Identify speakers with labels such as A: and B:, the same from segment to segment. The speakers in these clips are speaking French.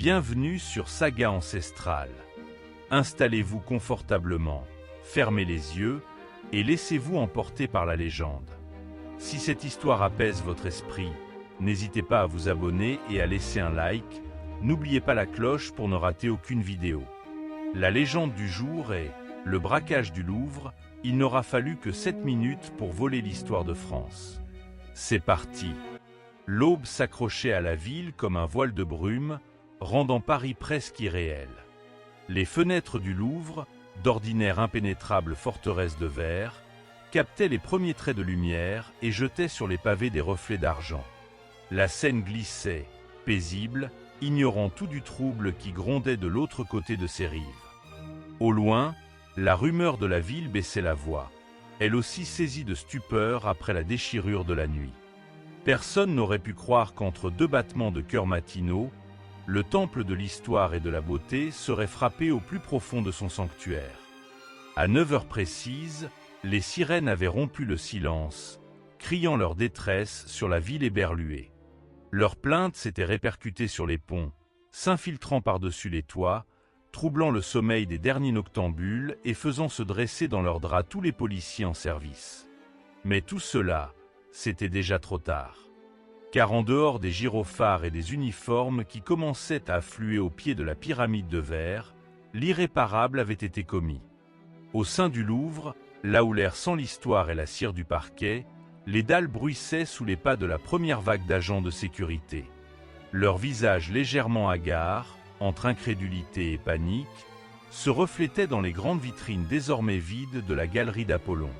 A: Bienvenue sur Saga Ancestrale. Installez-vous confortablement, fermez les yeux et laissez-vous emporter par la légende. Si cette histoire apaise votre esprit, n'hésitez pas à vous abonner et à laisser un like. N'oubliez pas la cloche pour ne rater aucune vidéo. La légende du jour est le braquage du Louvre. Il n'aura fallu que 7 minutes pour voler l'histoire de France. C'est parti. L'aube s'accrochait à la ville comme un voile de brume, rendant Paris presque irréel. Les fenêtres du Louvre, d'ordinaire impénétrable forteresse de verre, captaient les premiers traits de lumière et jetaient sur les pavés des reflets d'argent. La Seine glissait, paisible, ignorant tout du trouble qui grondait de l'autre côté de ses rives. Au loin, la rumeur de la ville baissait la voix, elle aussi saisie de stupeur après la déchirure de la nuit. Personne n'aurait pu croire qu'entre deux battements de cœur matinaux, le temple de l'histoire et de la beauté serait frappé au plus profond de son sanctuaire. À 9 heures précises, les sirènes avaient rompu le silence, criant leur détresse sur la ville éberluée. Leurs plaintes s'étaient répercutées sur les ponts, s'infiltrant par-dessus les toits, troublant le sommeil des derniers noctambules et faisant se dresser dans leurs draps tous les policiers en service. Mais tout cela, c'était déjà trop tard. Car en dehors des gyrophares et des uniformes qui commençaient à affluer au pied de la pyramide de verre, l'irréparable avait été commis. Au sein du Louvre, là où l'air sent l'histoire et la cire du parquet, les dalles bruissaient sous les pas de la première vague d'agents de sécurité. Leurs visages légèrement hagards, entre incrédulité et panique, se reflétaient dans les grandes vitrines désormais vides de la galerie d'Apollon.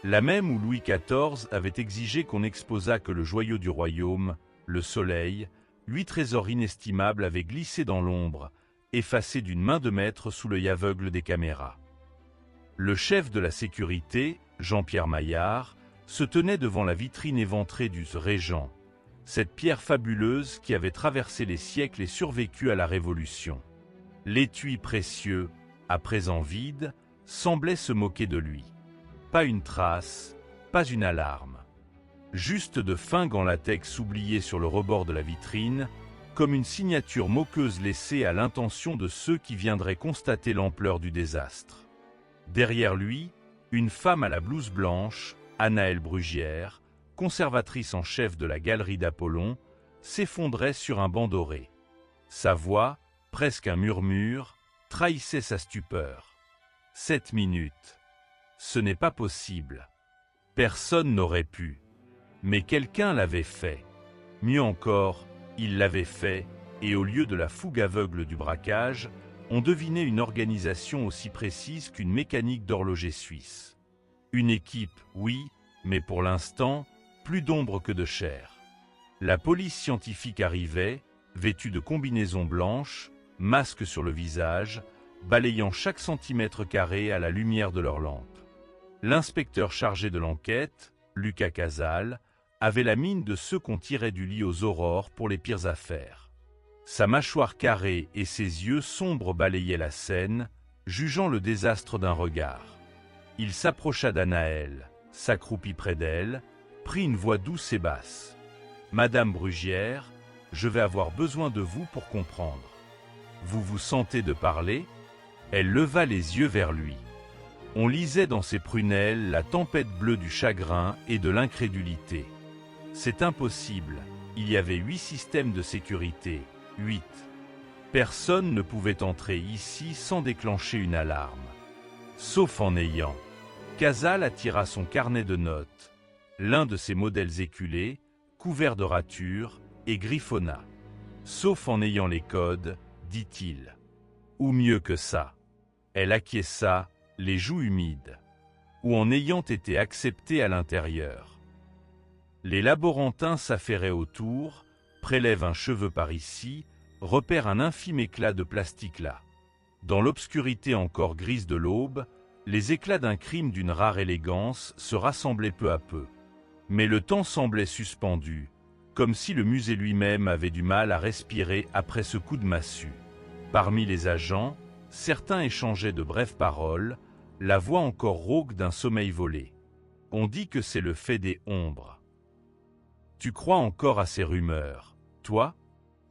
A: La même où Louis XIV avait exigé qu'on n'exposât que le joyau du royaume, le soleil, 8 trésors inestimables avaient glissé dans l'ombre, effacés d'une main de maître sous l'œil aveugle des caméras. Le chef de la sécurité, Jean-Pierre Maillard, se tenait devant la vitrine éventrée du Régent, cette pierre fabuleuse qui avait traversé les siècles et survécu à la Révolution. L'étui précieux, à présent vide, semblait se moquer de lui. Pas une trace, pas une alarme. Juste de fins gants latex oubliés sur le rebord de la vitrine, comme une signature moqueuse laissée à l'intention de ceux qui viendraient constater l'ampleur du désastre. Derrière lui, une femme à la blouse blanche, Anaëlle Brugière, conservatrice en chef de la galerie d'Apollon, s'effondrait sur un banc doré. Sa voix, presque un murmure, trahissait sa stupeur. 7 minutes. Ce n'est pas possible. Personne n'aurait pu. Mais quelqu'un l'avait fait. Mieux encore, il l'avait fait, et au lieu de la fougue aveugle du braquage, on devinait une organisation aussi précise qu'une mécanique d'horloger suisse. Une équipe, oui, mais pour l'instant, plus d'ombre que de chair. La police scientifique arrivait, vêtue de combinaisons blanches, masque sur le visage, balayant chaque centimètre carré à la lumière de leurs lampes. L'inspecteur chargé de l'enquête, Lucas Casal, avait la mine de ceux qu'on tirait du lit aux aurores pour les pires affaires. Sa mâchoire carrée et ses yeux sombres balayaient la scène, jugeant le désastre d'un regard. Il s'approcha d'Anaëlle, s'accroupit près d'elle, prit une voix douce et basse. « Madame Brugière, je vais avoir besoin de vous pour comprendre. Vous vous sentez de parler ?» Elle leva les yeux vers lui. On lisait dans ses prunelles la tempête bleue du chagrin et de l'incrédulité. C'est impossible, il y avait 8 systèmes de sécurité, 8. Personne ne pouvait entrer ici sans déclencher une alarme. Sauf en ayant. Casal attira son carnet de notes, l'un de ses modèles éculés, couvert de ratures, et griffonna. Sauf en ayant les codes, dit-il. Ou mieux que ça. Elle acquiesça, les joues humides. Ou en ayant été acceptée à l'intérieur. Les laborantins s'affairaient autour, prélèvent un cheveu par ici, repèrent un infime éclat de plastique là. Dans l'obscurité encore grise de l'aube, les éclats d'un crime d'une rare élégance se rassemblaient peu à peu. Mais le temps semblait suspendu, comme si le musée lui-même avait du mal à respirer après ce coup de massue. Parmi les agents, certains échangeaient de brèves paroles, la voix encore rauque d'un sommeil volé. On dit que c'est le fait des ombres. Tu crois encore à ces rumeurs, toi ?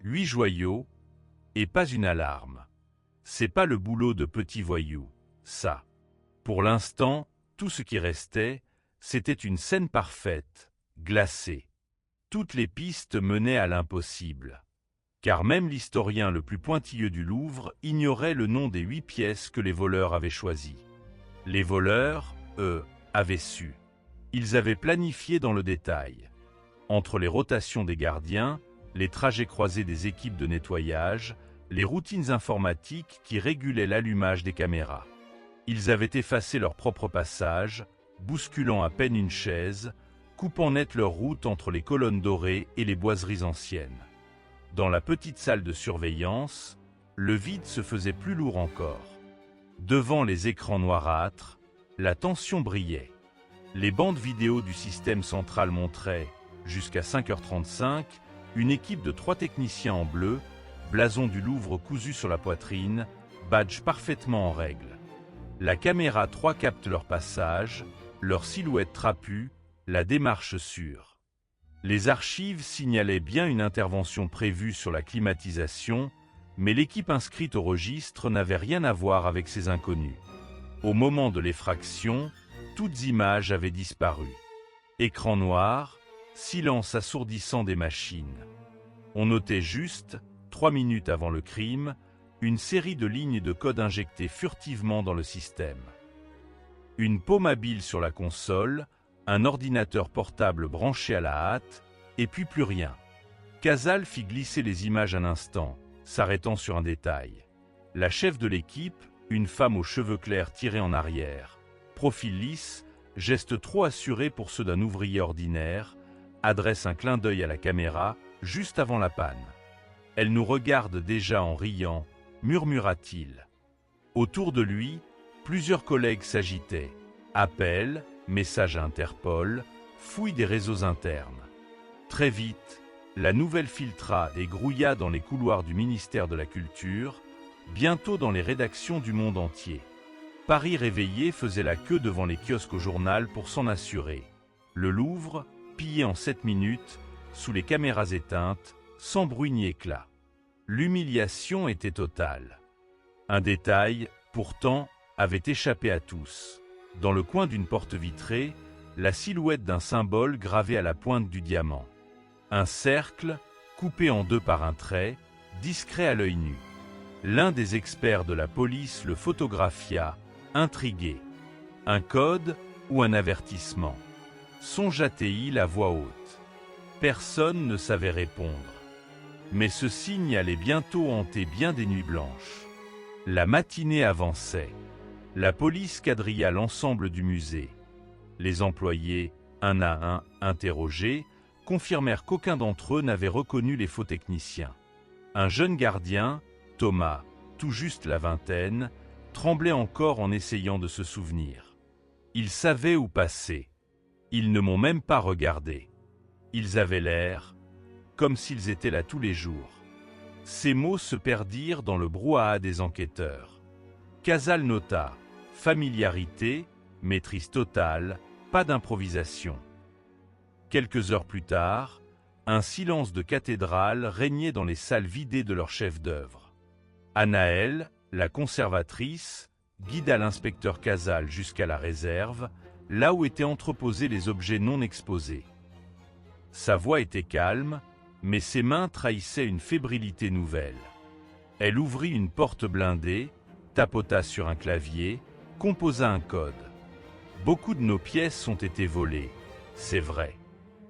A: 8 joyaux, Et pas une alarme. C'est pas le boulot de petits voyous, ça. Pour l'instant, tout ce qui restait, c'était une scène parfaite, glacée. Toutes les pistes menaient à l'impossible. Car même l'historien le plus pointilleux du Louvre ignorait le nom des 8 pièces que les voleurs avaient choisies. Les voleurs, eux, avaient su. Ils avaient planifié dans le détail. Entre les rotations des gardiens, les trajets croisés des équipes de nettoyage, les routines informatiques qui régulaient l'allumage des caméras. Ils avaient effacé leur propre passage, bousculant à peine une chaise, coupant net leur route entre les colonnes dorées et les boiseries anciennes. Dans la petite salle de surveillance, le vide se faisait plus lourd encore. Devant les écrans noirâtres, la tension brillait. Les bandes vidéo du système central montraient, jusqu'à 5h35, une équipe de 3 techniciens en bleu, blason du Louvre cousu sur la poitrine, badge parfaitement en règle. La caméra 3 capte leur passage, leur silhouette trapue, la démarche sûre. Les archives signalaient bien une intervention prévue sur la climatisation, mais l'équipe inscrite au registre n'avait rien à voir avec ces inconnus. Au moment de l'effraction, toutes images avaient disparu. Écran noir, silence assourdissant des machines. On notait juste, 3 minutes avant le crime, une série de lignes de code injectées furtivement dans le système. Une paume habile sur la console, un ordinateur portable branché à la hâte, et puis plus rien. Casal fit glisser les images un instant, s'arrêtant sur un détail. La chef de l'équipe, une femme aux cheveux clairs tirés en arrière, profil lisse, geste trop assuré pour ceux d'un ouvrier ordinaire, adresse un clin d'œil à la caméra, juste avant la panne. Elle nous regarde déjà en riant, murmura-t-il. Autour de lui, plusieurs collègues s'agitaient. Appels, messages à Interpol, fouille des réseaux internes. Très vite, la nouvelle filtra et grouilla dans les couloirs du ministère de la Culture, bientôt dans les rédactions du monde entier. Paris réveillé faisait la queue devant les kiosques au journal pour s'en assurer. Le Louvre, pillé en 7 minutes, sous les caméras éteintes, sans bruit ni éclat. L'humiliation était totale. Un détail, pourtant, avait échappé à tous. Dans le coin d'une porte vitrée, la silhouette d'un symbole gravé à la pointe du diamant. Un cercle, coupé en 2 par un trait, discret à l'œil nu. L'un des experts de la police le photographia, intrigué. Un code ou un avertissement? Songea-t-il à voix haute. Personne ne savait répondre. Mais ce signe allait bientôt hanter bien des nuits blanches. La matinée avançait. La police quadrilla l'ensemble du musée. Les employés, un à un, interrogés, confirmèrent qu'aucun d'entre eux n'avait reconnu les faux techniciens. Un jeune gardien, Thomas, tout juste la vingtaine, tremblait encore en essayant de se souvenir. Ils savaient où passer. Ils ne m'ont même pas regardé. Ils avaient l'air, comme s'ils étaient là tous les jours. Ces mots se perdirent dans le brouhaha des enquêteurs. Casal nota, familiarité, maîtrise totale, pas d'improvisation. Quelques heures plus tard, un silence de cathédrale régnait dans les salles vidées de leur chef d'œuvre. Anaëlle, la conservatrice, guida l'inspecteur Casal jusqu'à la réserve, là où étaient entreposés les objets non exposés. Sa voix était calme, mais ses mains trahissaient une fébrilité nouvelle. Elle ouvrit une porte blindée, tapota sur un clavier, composa un code. Beaucoup de nos pièces ont été volées, c'est vrai,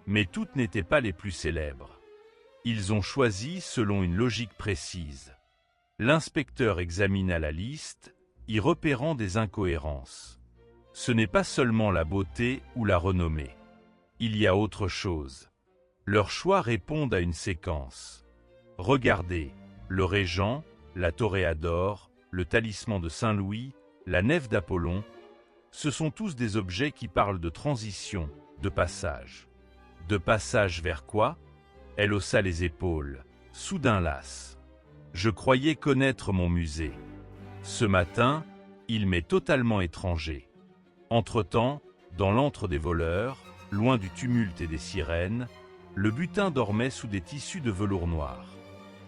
A: mais toutes n'étaient pas les plus célèbres. Ils ont choisi selon une logique précise. L'inspecteur examina la liste, y repérant des incohérences. Ce n'est pas seulement la beauté ou la renommée. Il y a autre chose. Leurs choix répondent à une séquence. Regardez, le Régent, la Toréador, le talisman de Saint-Louis, la nef d'Apollon, ce sont tous des objets qui parlent de transition, de passage. De passage vers quoi? Elle haussa les épaules, soudain lasse. Je croyais connaître mon musée. Ce matin, il m'est totalement étranger. Entre-temps, dans l'antre des voleurs, loin du tumulte et des sirènes, le butin dormait sous des tissus de velours noir.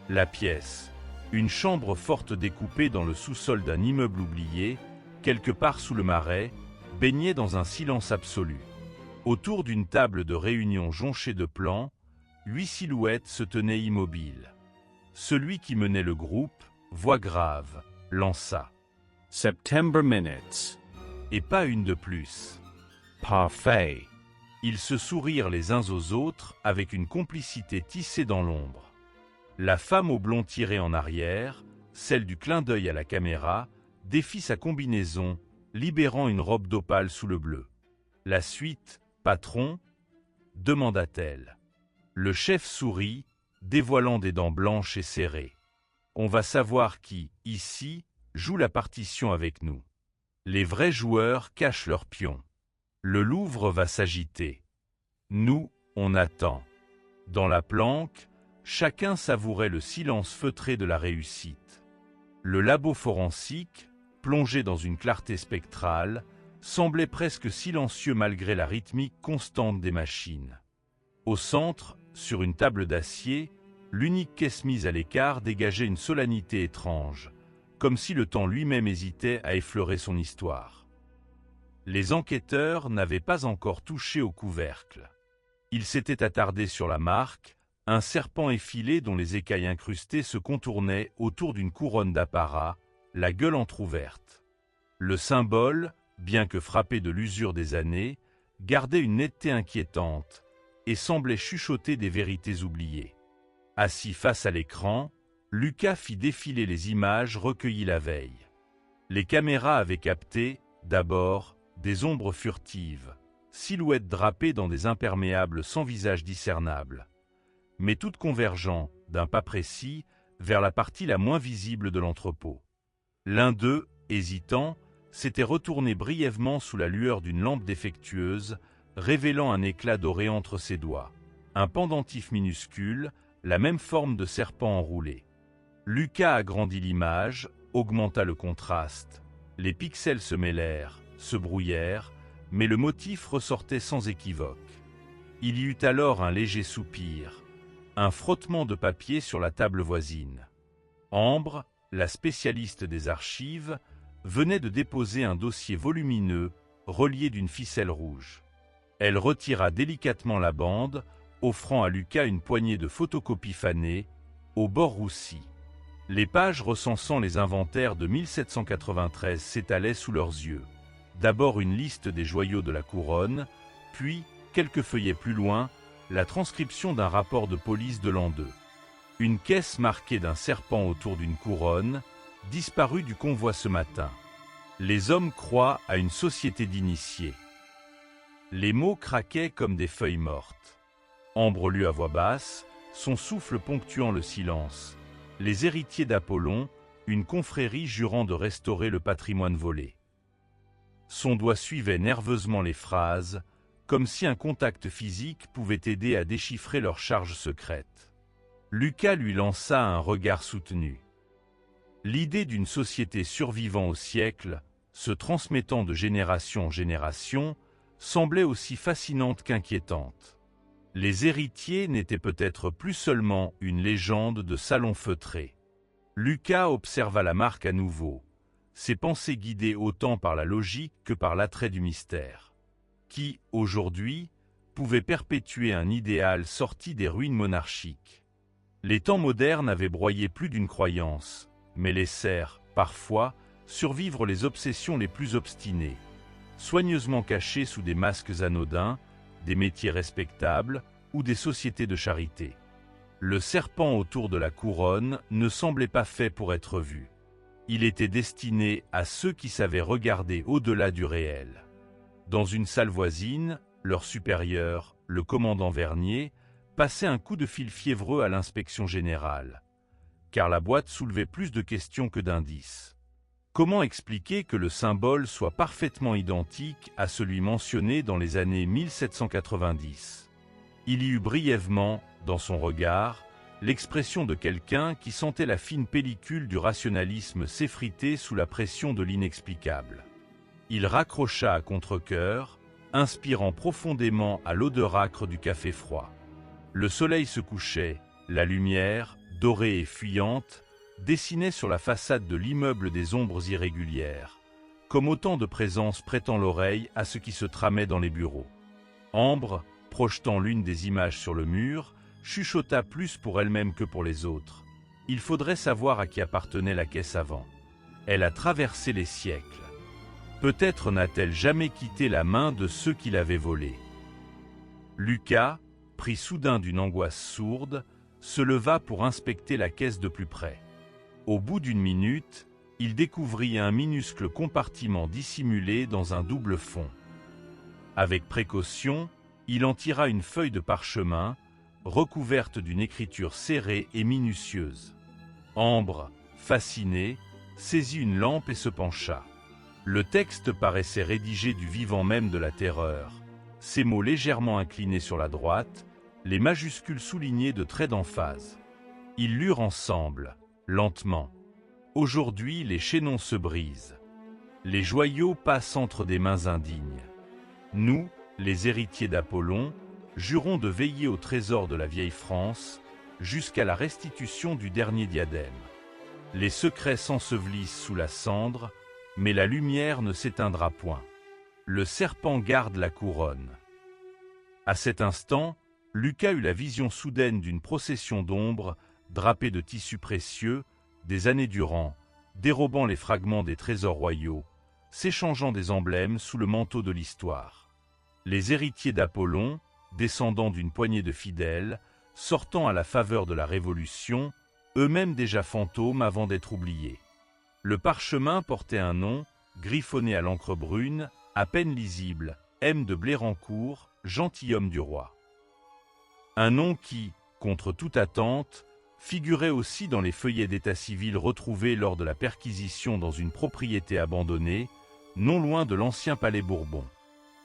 A: La pièce, Une chambre forte découpée dans le sous-sol d'un immeuble oublié, quelque part sous le marais, baignait dans un silence absolu. Autour d'une table de réunion jonchée de plans, 8 silhouettes se tenaient immobiles. Celui qui menait le groupe, voix grave, lança «
B: September Minutes. »
A: Et pas une de plus.
B: Parfait.
A: Ils se sourirent les uns aux autres avec une complicité tissée dans l'ombre. La femme au blond tiré en arrière, celle du clin d'œil à la caméra, défit sa combinaison, libérant une robe d'opale sous le bleu. La suite, patron, demanda-t-elle. Le chef sourit, dévoilant des dents blanches et serrées. On va savoir qui, ici, joue la partition avec nous. Les vrais joueurs cachent leurs pions. Le Louvre va s'agiter. Nous, on attend. Dans la planque, chacun savourait le silence feutré de la réussite. Le labo forensique, plongé dans une clarté spectrale, semblait presque silencieux malgré la rythmique constante des machines. Au centre, sur une table d'acier, l'unique caisse mise à l'écart dégageait une solennité étrange, comme si le temps lui-même hésitait à effleurer son histoire. Les enquêteurs n'avaient pas encore touché au couvercle. Ils s'étaient attardés sur la marque, un serpent effilé dont les écailles incrustées se contournaient autour d'une couronne d'apparat, la gueule entr'ouverte. Le symbole, bien que frappé de l'usure des années, gardait une netteté inquiétante et semblait chuchoter des vérités oubliées. Assis face à l'écran, Lucas fit défiler les images recueillies la veille. Les caméras avaient capté, d'abord, des ombres furtives, silhouettes drapées dans des imperméables sans visage discernable, mais toutes convergeant, d'un pas précis, vers la partie la moins visible de l'entrepôt. L'un d'eux, hésitant, s'était retourné brièvement sous la lueur d'une lampe défectueuse, révélant un éclat doré entre ses doigts. Un pendentif minuscule, la même forme de serpent enroulé. Lucas agrandit l'image, augmenta le contraste. Les pixels se mêlèrent, se brouillèrent, mais le motif ressortait sans équivoque. Il y eut alors un léger soupir, un frottement de papier sur la table voisine. Ambre, la spécialiste des archives, venait de déposer un dossier volumineux, relié d'une ficelle rouge. Elle retira délicatement la bande, offrant à Lucas une poignée de photocopies fanées, au bord roussi. Les pages recensant les inventaires de 1793 s'étalaient sous leurs yeux. D'abord une liste des joyaux de la couronne, puis, quelques feuillets plus loin, la transcription d'un rapport de police de l'an 2. Une caisse marquée d'un serpent autour d'une couronne, disparue du convoi ce matin. Les hommes croient à une société d'initiés. Les mots craquaient comme des feuilles mortes. Ambre lut à voix basse, son souffle ponctuant le silence. Les héritiers d'Apollon, une confrérie jurant de restaurer le patrimoine volé. Son doigt suivait nerveusement les phrases, comme si un contact physique pouvait aider à déchiffrer leurs charges secrètes. Lucas lui lança un regard soutenu. L'idée d'une société survivant au siècle, se transmettant de génération en génération, semblait aussi fascinante qu'inquiétante. Les héritiers n'étaient peut-être plus seulement une légende de salon feutré. Lucas observa la marque à nouveau, ses pensées guidées autant par la logique que par l'attrait du mystère. Qui, aujourd'hui, pouvait perpétuer un idéal sorti des ruines monarchiques? Les temps modernes avaient broyé plus d'une croyance, mais laissèrent, parfois, survivre les obsessions les plus obstinées, soigneusement cachées sous des masques anodins, des métiers respectables ou des sociétés de charité. Le serpent autour de la couronne ne semblait pas fait pour être vu. Il était destiné à ceux qui savaient regarder au-delà du réel. Dans une salle voisine, leur supérieur, le commandant Vernier, passait un coup de fil fiévreux à l'inspection générale, car la boîte soulevait plus de questions que d'indices. Comment expliquer que le symbole soit parfaitement identique à celui mentionné dans les années 1790 ? Il y eut brièvement, dans son regard, l'expression de quelqu'un qui sentait la fine pellicule du rationalisme s'effriter sous la pression de l'inexplicable. Il raccrocha à contre-cœur, inspirant profondément à l'odeur âcre du café froid. Le soleil se couchait, la lumière, dorée et fuyante, dessinaient sur la façade de l'immeuble des ombres irrégulières, comme autant de présences prêtant l'oreille à ce qui se tramait dans les bureaux. Ambre, projetant l'une des images sur le mur, chuchota plus pour elle-même que pour les autres. Il faudrait savoir à qui appartenait la caisse avant. Elle a traversé les siècles. Peut-être n'a-t-elle jamais quitté la main de ceux qui l'avaient volée. Lucas, pris soudain d'une angoisse sourde, se leva pour inspecter la caisse de plus près. Au bout d'une minute, il découvrit un minuscule compartiment dissimulé dans un double fond. Avec précaution, il en tira une feuille de parchemin, recouverte d'une écriture serrée et minutieuse. Ambre, fascinée, saisit une lampe et se pencha. Le texte paraissait rédigé du vivant même de la terreur, ses mots légèrement inclinés sur la droite, les majuscules soulignées de traits d'emphase. Ils lurent ensemble, lentement. Aujourd'hui, les chaînons se brisent. Les joyaux passent entre des mains indignes. Nous, les héritiers d'Apollon, jurons de veiller au trésor de la vieille France jusqu'à la restitution du dernier diadème. Les secrets s'ensevelissent sous la cendre, mais la lumière ne s'éteindra point. Le serpent garde la couronne. À cet instant, Lucas eut la vision soudaine d'une procession d'ombres, drapée de tissus précieux, des années durant, dérobant les fragments des trésors royaux, s'échangeant des emblèmes sous le manteau de l'histoire. Les héritiers d'Apollon, descendants d'une poignée de fidèles, sortant à la faveur de la Révolution, eux-mêmes déjà fantômes avant d'être oubliés. Le parchemin portait un nom, griffonné à l'encre brune, à peine lisible, M. de Blérancourt, gentilhomme du roi. Un nom qui, contre toute attente, figurait aussi dans les feuillets d'état civil retrouvés lors de la perquisition dans une propriété abandonnée, non loin de l'ancien palais Bourbon.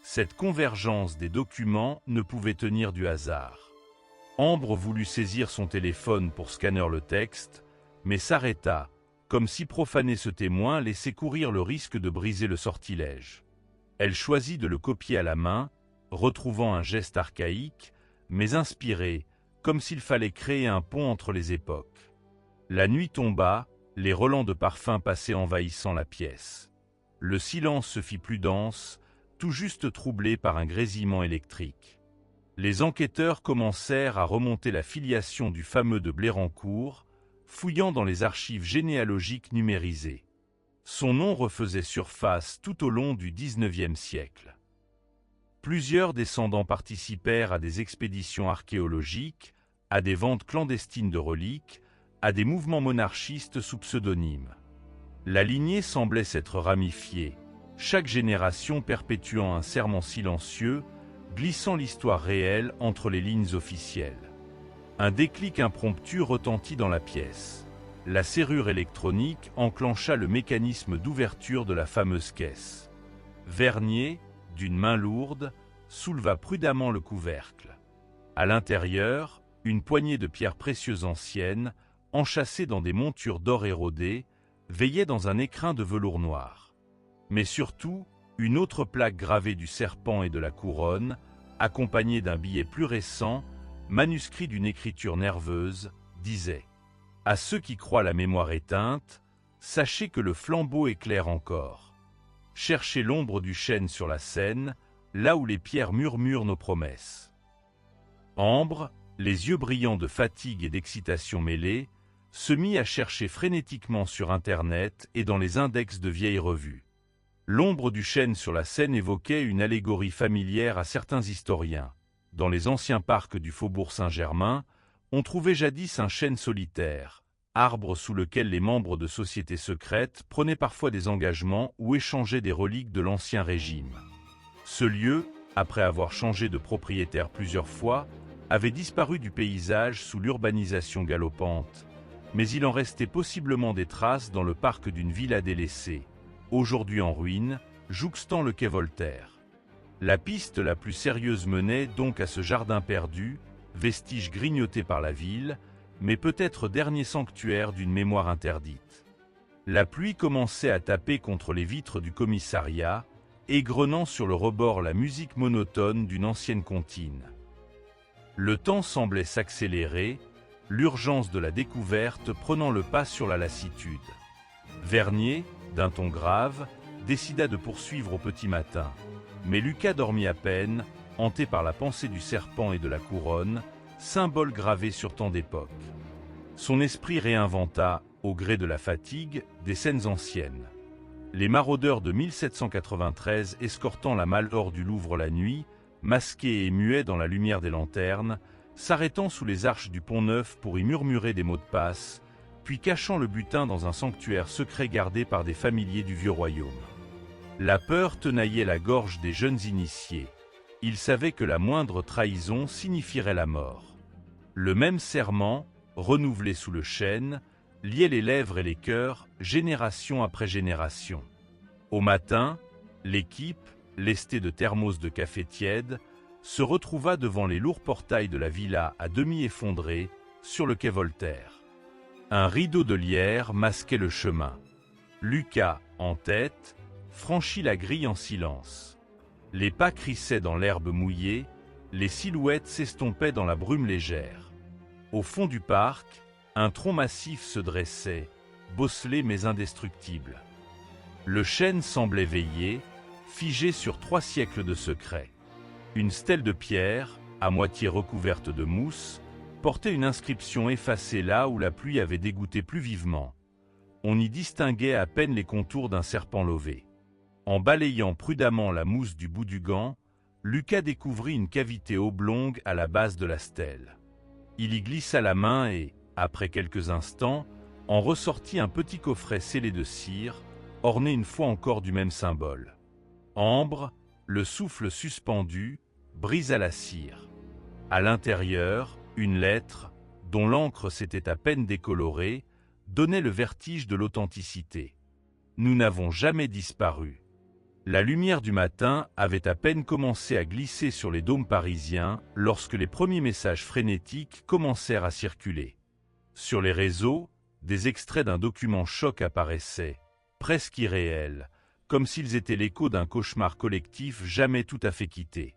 A: Cette convergence des documents ne pouvait tenir du hasard. Ambre voulut saisir son téléphone pour scanner le texte, mais s'arrêta, comme si profaner ce témoin laissait courir le risque de briser le sortilège. Elle choisit de le copier à la main, retrouvant un geste archaïque, mais inspiré, comme s'il fallait créer un pont entre les époques. La nuit tomba, les relents de parfum passaient envahissant la pièce. Le silence se fit plus dense, tout juste troublé par un grésillement électrique. Les enquêteurs commencèrent à remonter la filiation du fameux de Blérancourt, fouillant dans les archives généalogiques numérisées. Son nom refaisait surface tout au long du XIXe siècle. Plusieurs descendants participèrent à des expéditions archéologiques, à des ventes clandestines de reliques, à des mouvements monarchistes sous pseudonyme. La lignée semblait s'être ramifiée, chaque génération perpétuant un serment silencieux, glissant l'histoire réelle entre les lignes officielles. Un déclic impromptu retentit dans la pièce. La serrure électronique enclencha le mécanisme d'ouverture de la fameuse caisse. Vernier, d'une main lourde, souleva prudemment le couvercle. À l'intérieur, une poignée de pierres précieuses anciennes, enchâssées dans des montures d'or érodées, veillait dans un écrin de velours noir. Mais surtout, une autre plaque gravée du serpent et de la couronne, accompagnée d'un billet plus récent, manuscrit d'une écriture nerveuse, disait « À ceux qui croient la mémoire éteinte, sachez que le flambeau éclaire encore. Cherchez l'ombre du chêne sur la Seine, là où les pierres murmurent nos promesses. » Ambre, les yeux brillants de fatigue et d'excitation mêlées, se mit à chercher frénétiquement sur Internet et dans les index de vieilles revues. L'ombre du chêne sur la Seine évoquait une allégorie familière à certains historiens. Dans les anciens parcs du faubourg Saint-Germain, on trouvait jadis un chêne solitaire, arbre sous lequel les membres de sociétés secrètes prenaient parfois des engagements ou échangeaient des reliques de l'Ancien Régime. Ce lieu, après avoir changé de propriétaire plusieurs fois, avait disparu du paysage sous l'urbanisation galopante, mais il en restait possiblement des traces dans le parc d'une villa délaissée, aujourd'hui en ruine, jouxtant le quai Voltaire. La piste la plus sérieuse menait donc à ce jardin perdu, vestige grignoté par la ville, mais peut-être dernier sanctuaire d'une mémoire interdite. La pluie commençait à taper contre les vitres du commissariat, égrenant sur le rebord la musique monotone d'une ancienne comptine. Le temps semblait s'accélérer, l'urgence de la découverte prenant le pas sur la lassitude. Vernier, d'un ton grave, décida de poursuivre au petit matin. Mais Lucas dormit à peine, hanté par la pensée du serpent et de la couronne, symbole gravé sur tant d'époques. Son esprit réinventa, au gré de la fatigue, des scènes anciennes. Les maraudeurs de 1793 escortant la Malle-d'Or du Louvre la nuit, masqués et muets dans la lumière des lanternes, s'arrêtant sous les arches du Pont-Neuf pour y murmurer des mots de passe, puis cachant le butin dans un sanctuaire secret gardé par des familiers du vieux royaume. La peur tenaillait la gorge des jeunes initiés. Ils savaient que la moindre trahison signifierait la mort. Le même serment, renouvelé sous le chêne, liait les lèvres et les cœurs, génération après génération. Au matin, l'équipe, lestée de thermos de café tiède, se retrouva devant les lourds portails de la villa à demi effondrée, sur le quai Voltaire. Un rideau de lierre masquait le chemin. Lucas, en tête, franchit la grille en silence. Les pas crissaient dans l'herbe mouillée, les silhouettes s'estompaient dans la brume légère. Au fond du parc, un tronc massif se dressait, bosselé mais indestructible. Le chêne semblait veiller, figé sur 3 siècles de secrets. Une stèle de pierre, à moitié recouverte de mousse, portait une inscription effacée là où la pluie avait dégoutté plus vivement. On y distinguait à peine les contours d'un serpent lové. En balayant prudemment la mousse du bout du gant, Lucas découvrit une cavité oblongue à la base de la stèle. Il y glissa la main et, après quelques instants, en ressortit un petit coffret scellé de cire, orné une fois encore du même symbole. Ambre, le souffle suspendu, brisa la cire. À l'intérieur, une lettre, dont l'encre s'était à peine décolorée, donnait le vertige de l'authenticité. Nous n'avons jamais disparu. La lumière du matin avait à peine commencé à glisser sur les dômes parisiens lorsque les premiers messages frénétiques commencèrent à circuler. Sur les réseaux, des extraits d'un document choc apparaissaient, presque irréels, comme s'ils étaient l'écho d'un cauchemar collectif jamais tout à fait quitté.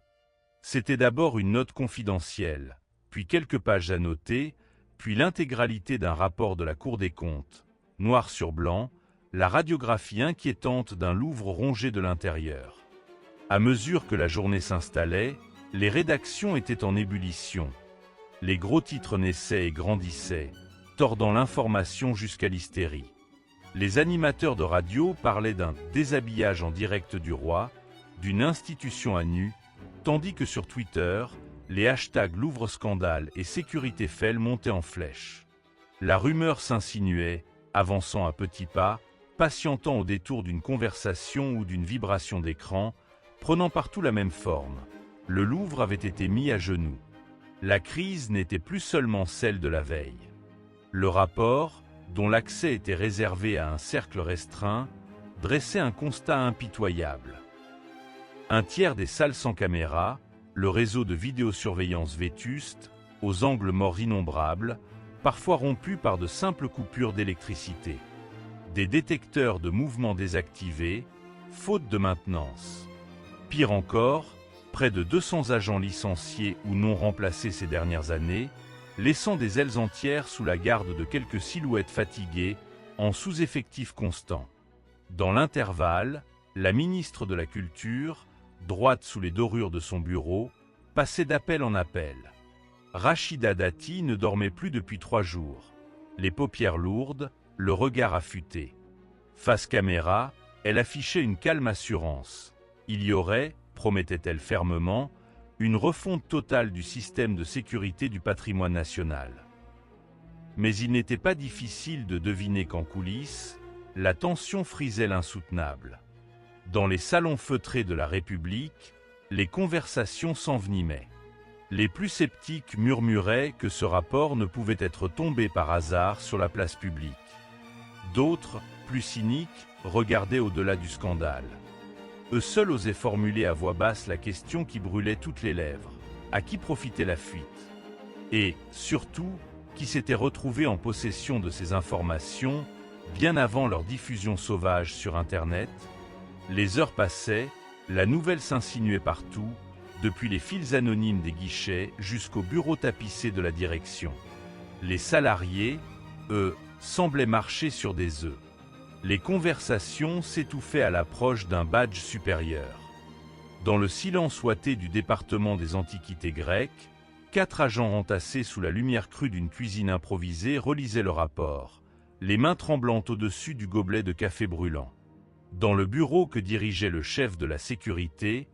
A: C'était d'abord une note confidentielle, puis quelques pages annotées, puis l'intégralité d'un rapport de la Cour des comptes, noir sur blanc, la radiographie inquiétante d'un Louvre rongé de l'intérieur. À mesure que la journée s'installait, les rédactions étaient en ébullition. Les gros titres naissaient et grandissaient, tordant l'information jusqu'à l'hystérie. Les animateurs de radio parlaient d'un déshabillage en direct du roi, d'une institution à nu, tandis que sur Twitter, les hashtags Louvre-scandale et Sécurité Fell montaient en flèche. La rumeur s'insinuait, avançant à petits pas, patientant au détour d'une conversation ou d'une vibration d'écran, prenant partout la même forme. Le Louvre avait été mis à genoux. La crise n'était plus seulement celle de la veille. Le rapport, dont l'accès était réservé à un cercle restreint, dressait un constat impitoyable. Un tiers des salles sans caméra, le réseau de vidéosurveillance vétuste, aux angles morts innombrables, parfois rompus par de simples coupures d'électricité. Des détecteurs de mouvements désactivés, faute de maintenance. Pire encore, près de 200 agents licenciés ou non remplacés ces dernières années, laissant des ailes entières sous la garde de quelques silhouettes fatiguées, en sous-effectif constant. Dans l'intervalle, la ministre de la Culture, droite sous les dorures de son bureau, passait d'appel en appel. Rachida Dati ne dormait plus depuis 3 jours. Les paupières lourdes, le regard affûté. Face caméra, elle affichait une calme assurance. Il y aurait, promettait-elle fermement, une refonte totale du système de sécurité du patrimoine national. Mais il n'était pas difficile de deviner qu'en coulisses, la tension frisait l'insoutenable. Dans les salons feutrés de la République, les conversations s'envenimaient. Les plus sceptiques murmuraient que ce rapport ne pouvait être tombé par hasard sur la place publique. D'autres, plus cyniques, regardaient au-delà du scandale. Eux seuls osaient formuler à voix basse la question qui brûlait toutes les lèvres. À qui profitait la fuite? Et, surtout, qui s'était retrouvé en possession de ces informations bien avant leur diffusion sauvage sur Internet? Les heures passaient, la nouvelle s'insinuait partout, depuis les fils anonymes des guichets jusqu'au bureau tapissé de la direction. Les salariés, eux, semblaient marcher sur des œufs. Les conversations s'étouffaient à l'approche d'un badge supérieur. Dans le silence ouaté du département des antiquités grecques, 4 agents entassés sous la lumière crue d'une cuisine improvisée relisaient le rapport, les mains tremblantes au-dessus du gobelet de café brûlant. Dans le bureau que dirigeait le chef de la sécurité,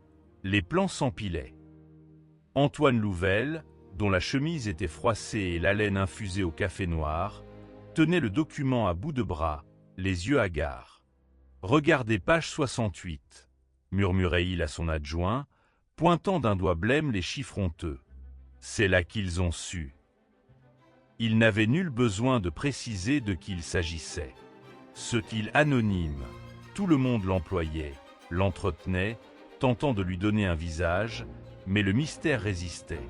A: les plans s'empilaient. Antoine Louvel, dont la chemise était froissée et l'haleine infusée au café noir, tenait le document à bout de bras, les yeux hagards. « Regardez page 68, » murmurait-il à son adjoint, pointant d'un doigt blême les chiffres honteux. C'est là qu'ils ont su. Il n'avait nul besoin de préciser de qui il s'agissait. Ce qu'il anonyme, tout le monde l'employait, l'entretenait, tentant de lui donner un visage, mais le mystère résistait.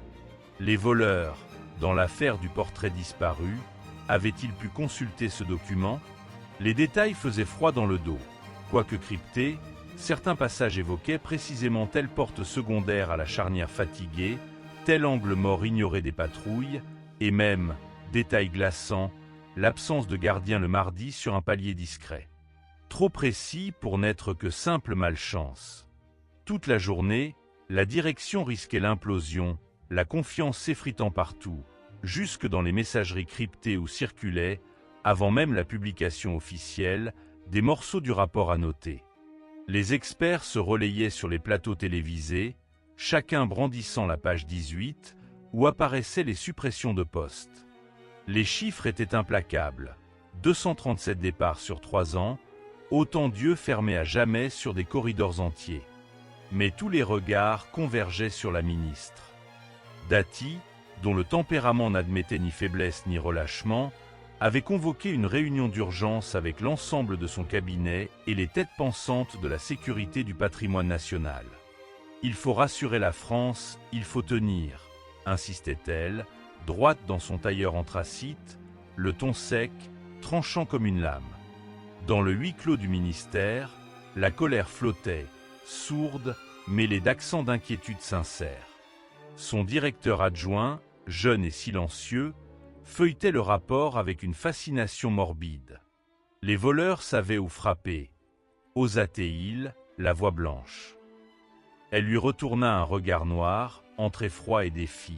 A: Les voleurs, dans l'affaire du portrait disparu, avaient-ils pu consulter ce document? Les détails faisaient froid dans le dos. Quoique cryptés, certains passages évoquaient précisément telle porte secondaire à la charnière fatiguée, tel angle mort ignoré des patrouilles, et même, détail glaçant, l'absence de gardien le mardi sur un palier discret. Trop précis pour n'être que simple malchance. Toute la journée, la direction risquait l'implosion, la confiance s'effritant partout, jusque dans les messageries cryptées où circulaient, avant même la publication officielle, des morceaux du rapport à noter. Les experts se relayaient sur les plateaux télévisés, chacun brandissant la page 18, où apparaissaient les suppressions de postes. Les chiffres étaient implacables. 237 départs sur 3 ans, autant d'yeux fermés à jamais sur des corridors entiers. Mais tous les regards convergeaient sur la ministre. Dati, dont le tempérament n'admettait ni faiblesse ni relâchement, avait convoqué une réunion d'urgence avec l'ensemble de son cabinet et les têtes pensantes de la sécurité du patrimoine national. « Il faut rassurer la France, il faut tenir », insistait-elle, droite dans son tailleur anthracite, le ton sec, tranchant comme une lame. Dans le huis clos du ministère, la colère flottait, sourde, mêlée d'accents d'inquiétude sincère. Son directeur adjoint, jeune et silencieux, feuilletait le rapport avec une fascination morbide. Les voleurs savaient où frapper. Osait-il, la voix blanche. Elle lui retourna un regard noir, entre effroi et défi.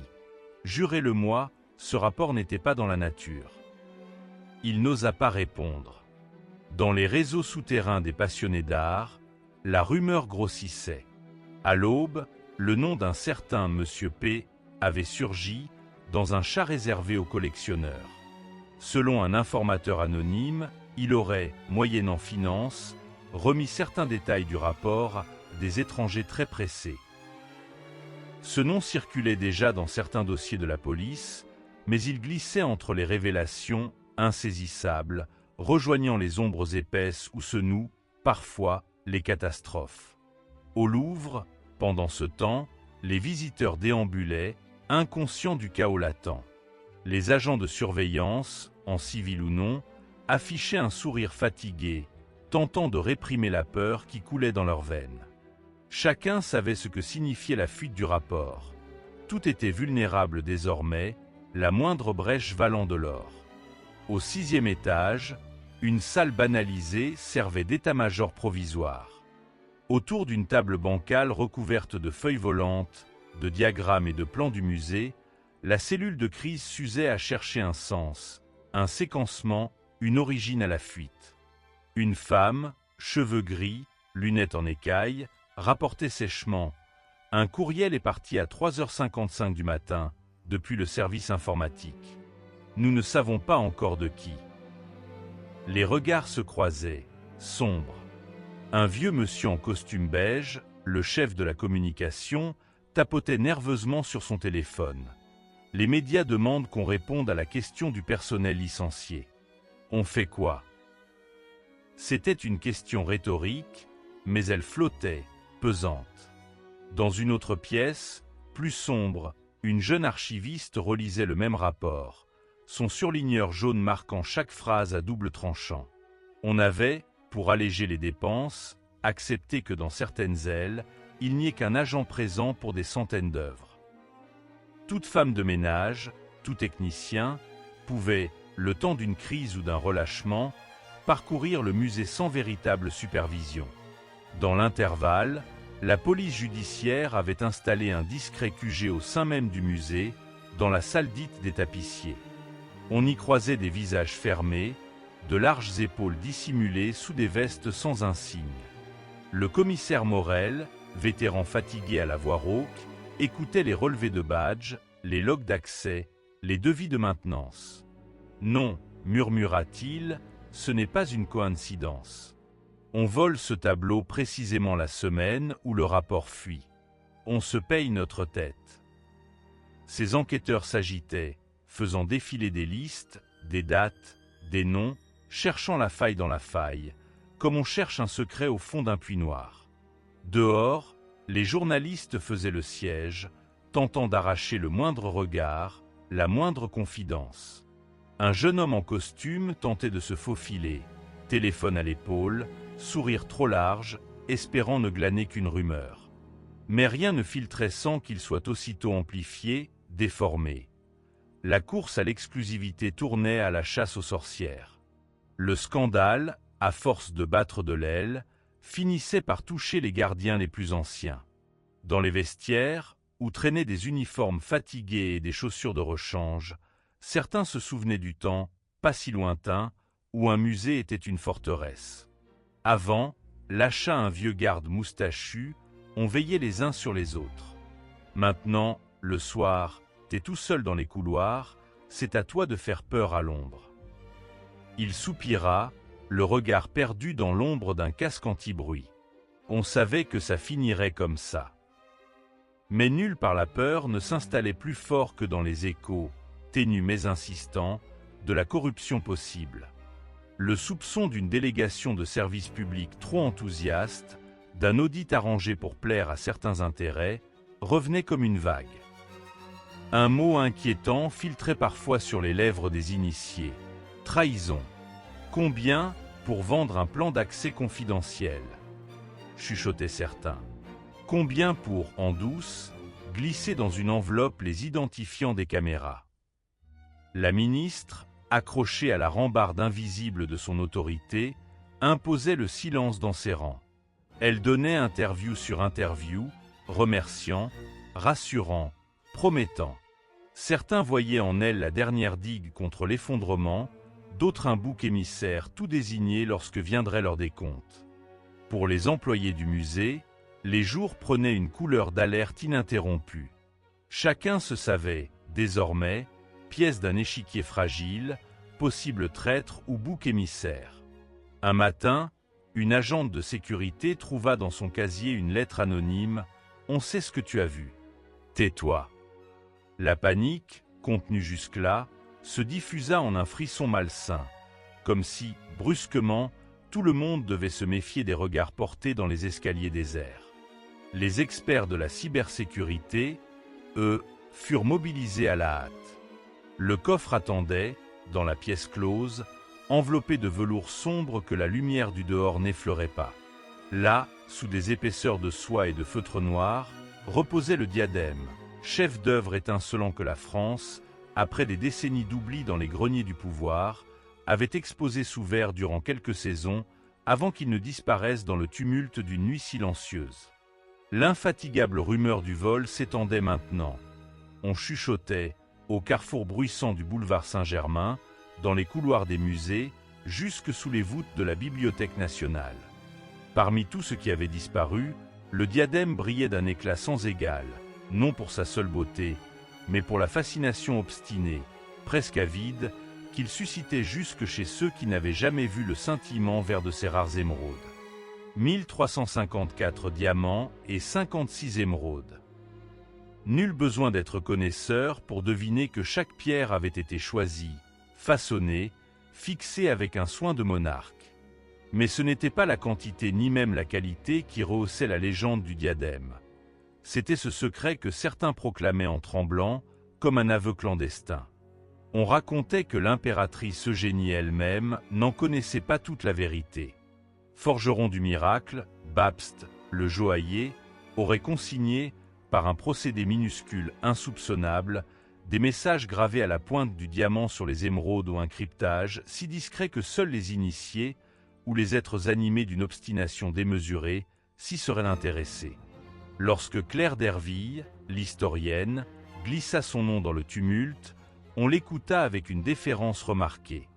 A: Jurez-le-moi, ce rapport n'était pas dans la nature. Il n'osa pas répondre. Dans les réseaux souterrains des passionnés d'art, la rumeur grossissait. À l'aube, le nom d'un certain Monsieur P avait surgi dans un chat réservé aux collectionneurs. Selon un informateur anonyme, il aurait, moyennant finance, remis certains détails du rapport à des étrangers très pressés. Ce nom circulait déjà dans certains dossiers de la police, mais il glissait entre les révélations insaisissables, rejoignant les ombres épaisses où se nouent, parfois, les catastrophes. Au Louvre, pendant ce temps, les visiteurs déambulaient, inconscients du chaos latent. Les agents de surveillance, en civil ou non, affichaient un sourire fatigué, tentant de réprimer la peur qui coulait dans leurs veines. Chacun savait ce que signifiait la fuite du rapport. Tout était vulnérable désormais, la moindre brèche valant de l'or. Au 6e étage, une salle banalisée servait d'état-major provisoire. Autour d'une table bancale recouverte de feuilles volantes, de diagrammes et de plans du musée, la cellule de crise s'usait à chercher un sens, un séquencement, une origine à la fuite. Une femme, cheveux gris, lunettes en écaille, rapportait sèchement « Un courriel est parti à 3h55 du matin, depuis le service informatique. Nous ne savons pas encore de qui. » Les regards se croisaient, sombres. Un vieux monsieur en costume beige, le chef de la communication, tapotait nerveusement sur son téléphone. Les médias demandent qu'on réponde à la question du personnel licencié. On fait quoi? C'était une question rhétorique, mais elle flottait, pesante. Dans une autre pièce, plus sombre, une jeune archiviste relisait le même rapport, son surligneur jaune marquant chaque phrase à double tranchant. On avait, pour alléger les dépenses, accepté que dans certaines ailes, il n'y ait qu'un agent présent pour des centaines d'œuvres. Toute femme de ménage, tout technicien, pouvaient, le temps d'une crise ou d'un relâchement, parcourir le musée sans véritable supervision. Dans l'intervalle, la police judiciaire avait installé un discret QG au sein même du musée, dans la salle dite des tapissiers. On y croisait des visages fermés, de larges épaules dissimulées sous des vestes sans insigne. Le commissaire Morel, vétéran fatigué à la voix rauque, écoutait les relevés de badge, les logs d'accès, les devis de maintenance. « Non, murmura-t-il, ce n'est pas une coïncidence. On vole ce tableau précisément la semaine où le rapport fuit. On se paye notre tête. » Ces enquêteurs s'agitaient, faisant défiler des listes, des dates, des noms, cherchant la faille dans la faille, comme on cherche un secret au fond d'un puits noir. Dehors, les journalistes faisaient le siège, tentant d'arracher le moindre regard, la moindre confidence. Un jeune homme en costume tentait de se faufiler, téléphone à l'épaule, sourire trop large, espérant ne glaner qu'une rumeur. Mais rien ne filtrait sans qu'il soit aussitôt amplifié, déformé. La course à l'exclusivité tournait à la chasse aux sorcières. Le scandale, à force de battre de l'aile, finissait par toucher les gardiens les plus anciens. Dans les vestiaires, où traînaient des uniformes fatigués et des chaussures de rechange, certains se souvenaient du temps, pas si lointain, où un musée était une forteresse. Avant, lâcha un vieux garde moustachu, on veillait les uns sur les autres. Maintenant, le soir, t'es tout seul dans les couloirs, c'est à toi de faire peur à l'ombre. Il soupira, le regard perdu dans l'ombre d'un casque anti-bruit. On savait que ça finirait comme ça. Mais nulle part la peur ne s'installait plus fort que dans les échos, ténus mais insistants, de la corruption possible. Le soupçon d'une délégation de services publics trop enthousiaste, d'un audit arrangé pour plaire à certains intérêts, revenait comme une vague. Un mot inquiétant filtrait parfois sur les lèvres des initiés. Trahison. Combien pour vendre un plan d'accès confidentiel? Chuchotaient certains. Combien pour, en douce, glisser dans une enveloppe les identifiants des caméras? La ministre, accrochée à la rambarde invisible de son autorité, imposait le silence dans ses rangs. Elle donnait interview sur interview, remerciant, rassurant, promettant. Certains voyaient en elle la dernière digue contre l'effondrement, d'autres un bouc émissaire tout désigné lorsque viendrait l'heure des comptes. Pour les employés du musée, les jours prenaient une couleur d'alerte ininterrompue. Chacun se savait, désormais, pièce d'un échiquier fragile, possible traître ou bouc émissaire. Un matin, une agente de sécurité trouva dans son casier une lettre anonyme « On sait ce que tu as vu. Tais-toi ». La panique, contenue jusque-là, se diffusa en un frisson malsain, comme si, brusquement, tout le monde devait se méfier des regards portés dans les escaliers déserts. Les experts de la cybersécurité, eux, furent mobilisés à la hâte. Le coffre attendait, dans la pièce close, enveloppé de velours sombre que la lumière du dehors n'effleurait pas. Là, sous des épaisseurs de soie et de feutre noir, reposait le diadème, chef d'œuvre étincelant que la France, après des décennies d'oubli dans les greniers du pouvoir, avait exposé sous verre durant quelques saisons, avant qu'il ne disparaisse dans le tumulte d'une nuit silencieuse. L'infatigable rumeur du vol s'étendait maintenant. On chuchotait, au carrefour bruissant du boulevard Saint-Germain, dans les couloirs des musées, jusque sous les voûtes de la Bibliothèque nationale. Parmi tout ce qui avait disparu, le diadème brillait d'un éclat sans égal, non pour sa seule beauté, mais pour la fascination obstinée, presque avide, qu'il suscitait jusque chez ceux qui n'avaient jamais vu le scintillement vert de ces rares émeraudes. 1354 diamants et 56 émeraudes. Nul besoin d'être connaisseur pour deviner que chaque pierre avait été choisie, façonnée, fixée avec un soin de monarque. Mais ce n'était pas la quantité ni même la qualité qui rehaussait la légende du diadème. C'était ce secret que certains proclamaient en tremblant, comme un aveu clandestin. On racontait que l'impératrice Eugénie elle-même n'en connaissait pas toute la vérité. Forgeron du miracle, Babst, le joaillier, aurait consigné, par un procédé minuscule insoupçonnable, Des messages gravés à la pointe du diamant sur les émeraudes ou un cryptage si discret que seuls les initiés ou les êtres animés d'une obstination démesurée s'y seraient intéressés. Lorsque Claire d'Herville, l'historienne, glissa son nom dans le tumulte, on l'écouta avec une déférence remarquée.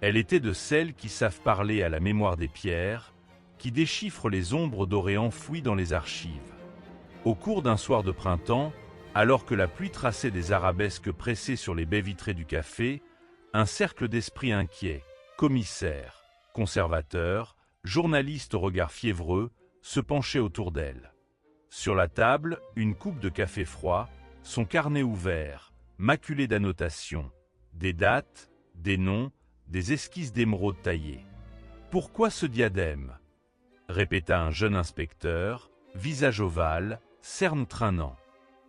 A: Elle était de celles qui savent parler à la mémoire des pierres, qui déchiffrent les ombres dorées enfouies dans les archives. Au cours d'un soir de printemps, alors que la pluie traçait des arabesques pressées sur les baies vitrées du café, un cercle d'esprits inquiets, commissaires, conservateurs, journalistes au regard fiévreux, se penchait autour d'elle. Sur la table, une coupe de café froid, son carnet ouvert, maculé d'annotations, des dates, des noms, des esquisses d'émeraudes taillées. « Pourquoi ce diadème ?» répéta un jeune inspecteur, visage ovale, cerne traînant.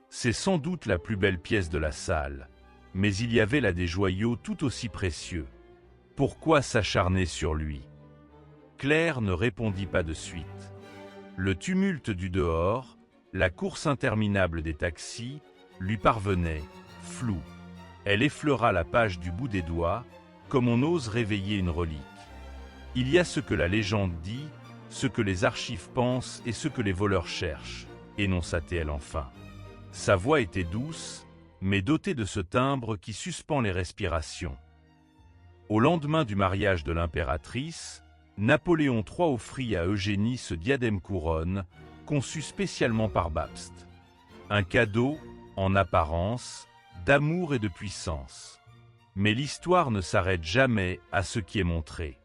A: C'est sans doute la plus belle pièce de la salle, mais il y avait là des joyaux tout aussi précieux. Pourquoi s'acharner sur lui? Claire ne répondit pas de suite. Le tumulte du dehors, la course interminable des taxis, lui parvenait, flou. Elle effleura la page du bout des doigts, comme on ose réveiller une relique. Il y a ce que la légende dit, ce que les archives pensent et ce que les voleurs cherchent, énonça-t-elle enfin. Sa voix était douce, mais dotée de ce timbre qui suspend les respirations. Au lendemain du mariage de l'impératrice, Napoléon III offrit à Eugénie ce diadème-couronne, conçu spécialement par Babst. Un cadeau, en apparence, d'amour et de puissance. Mais l'histoire ne s'arrête jamais à ce qui est montré.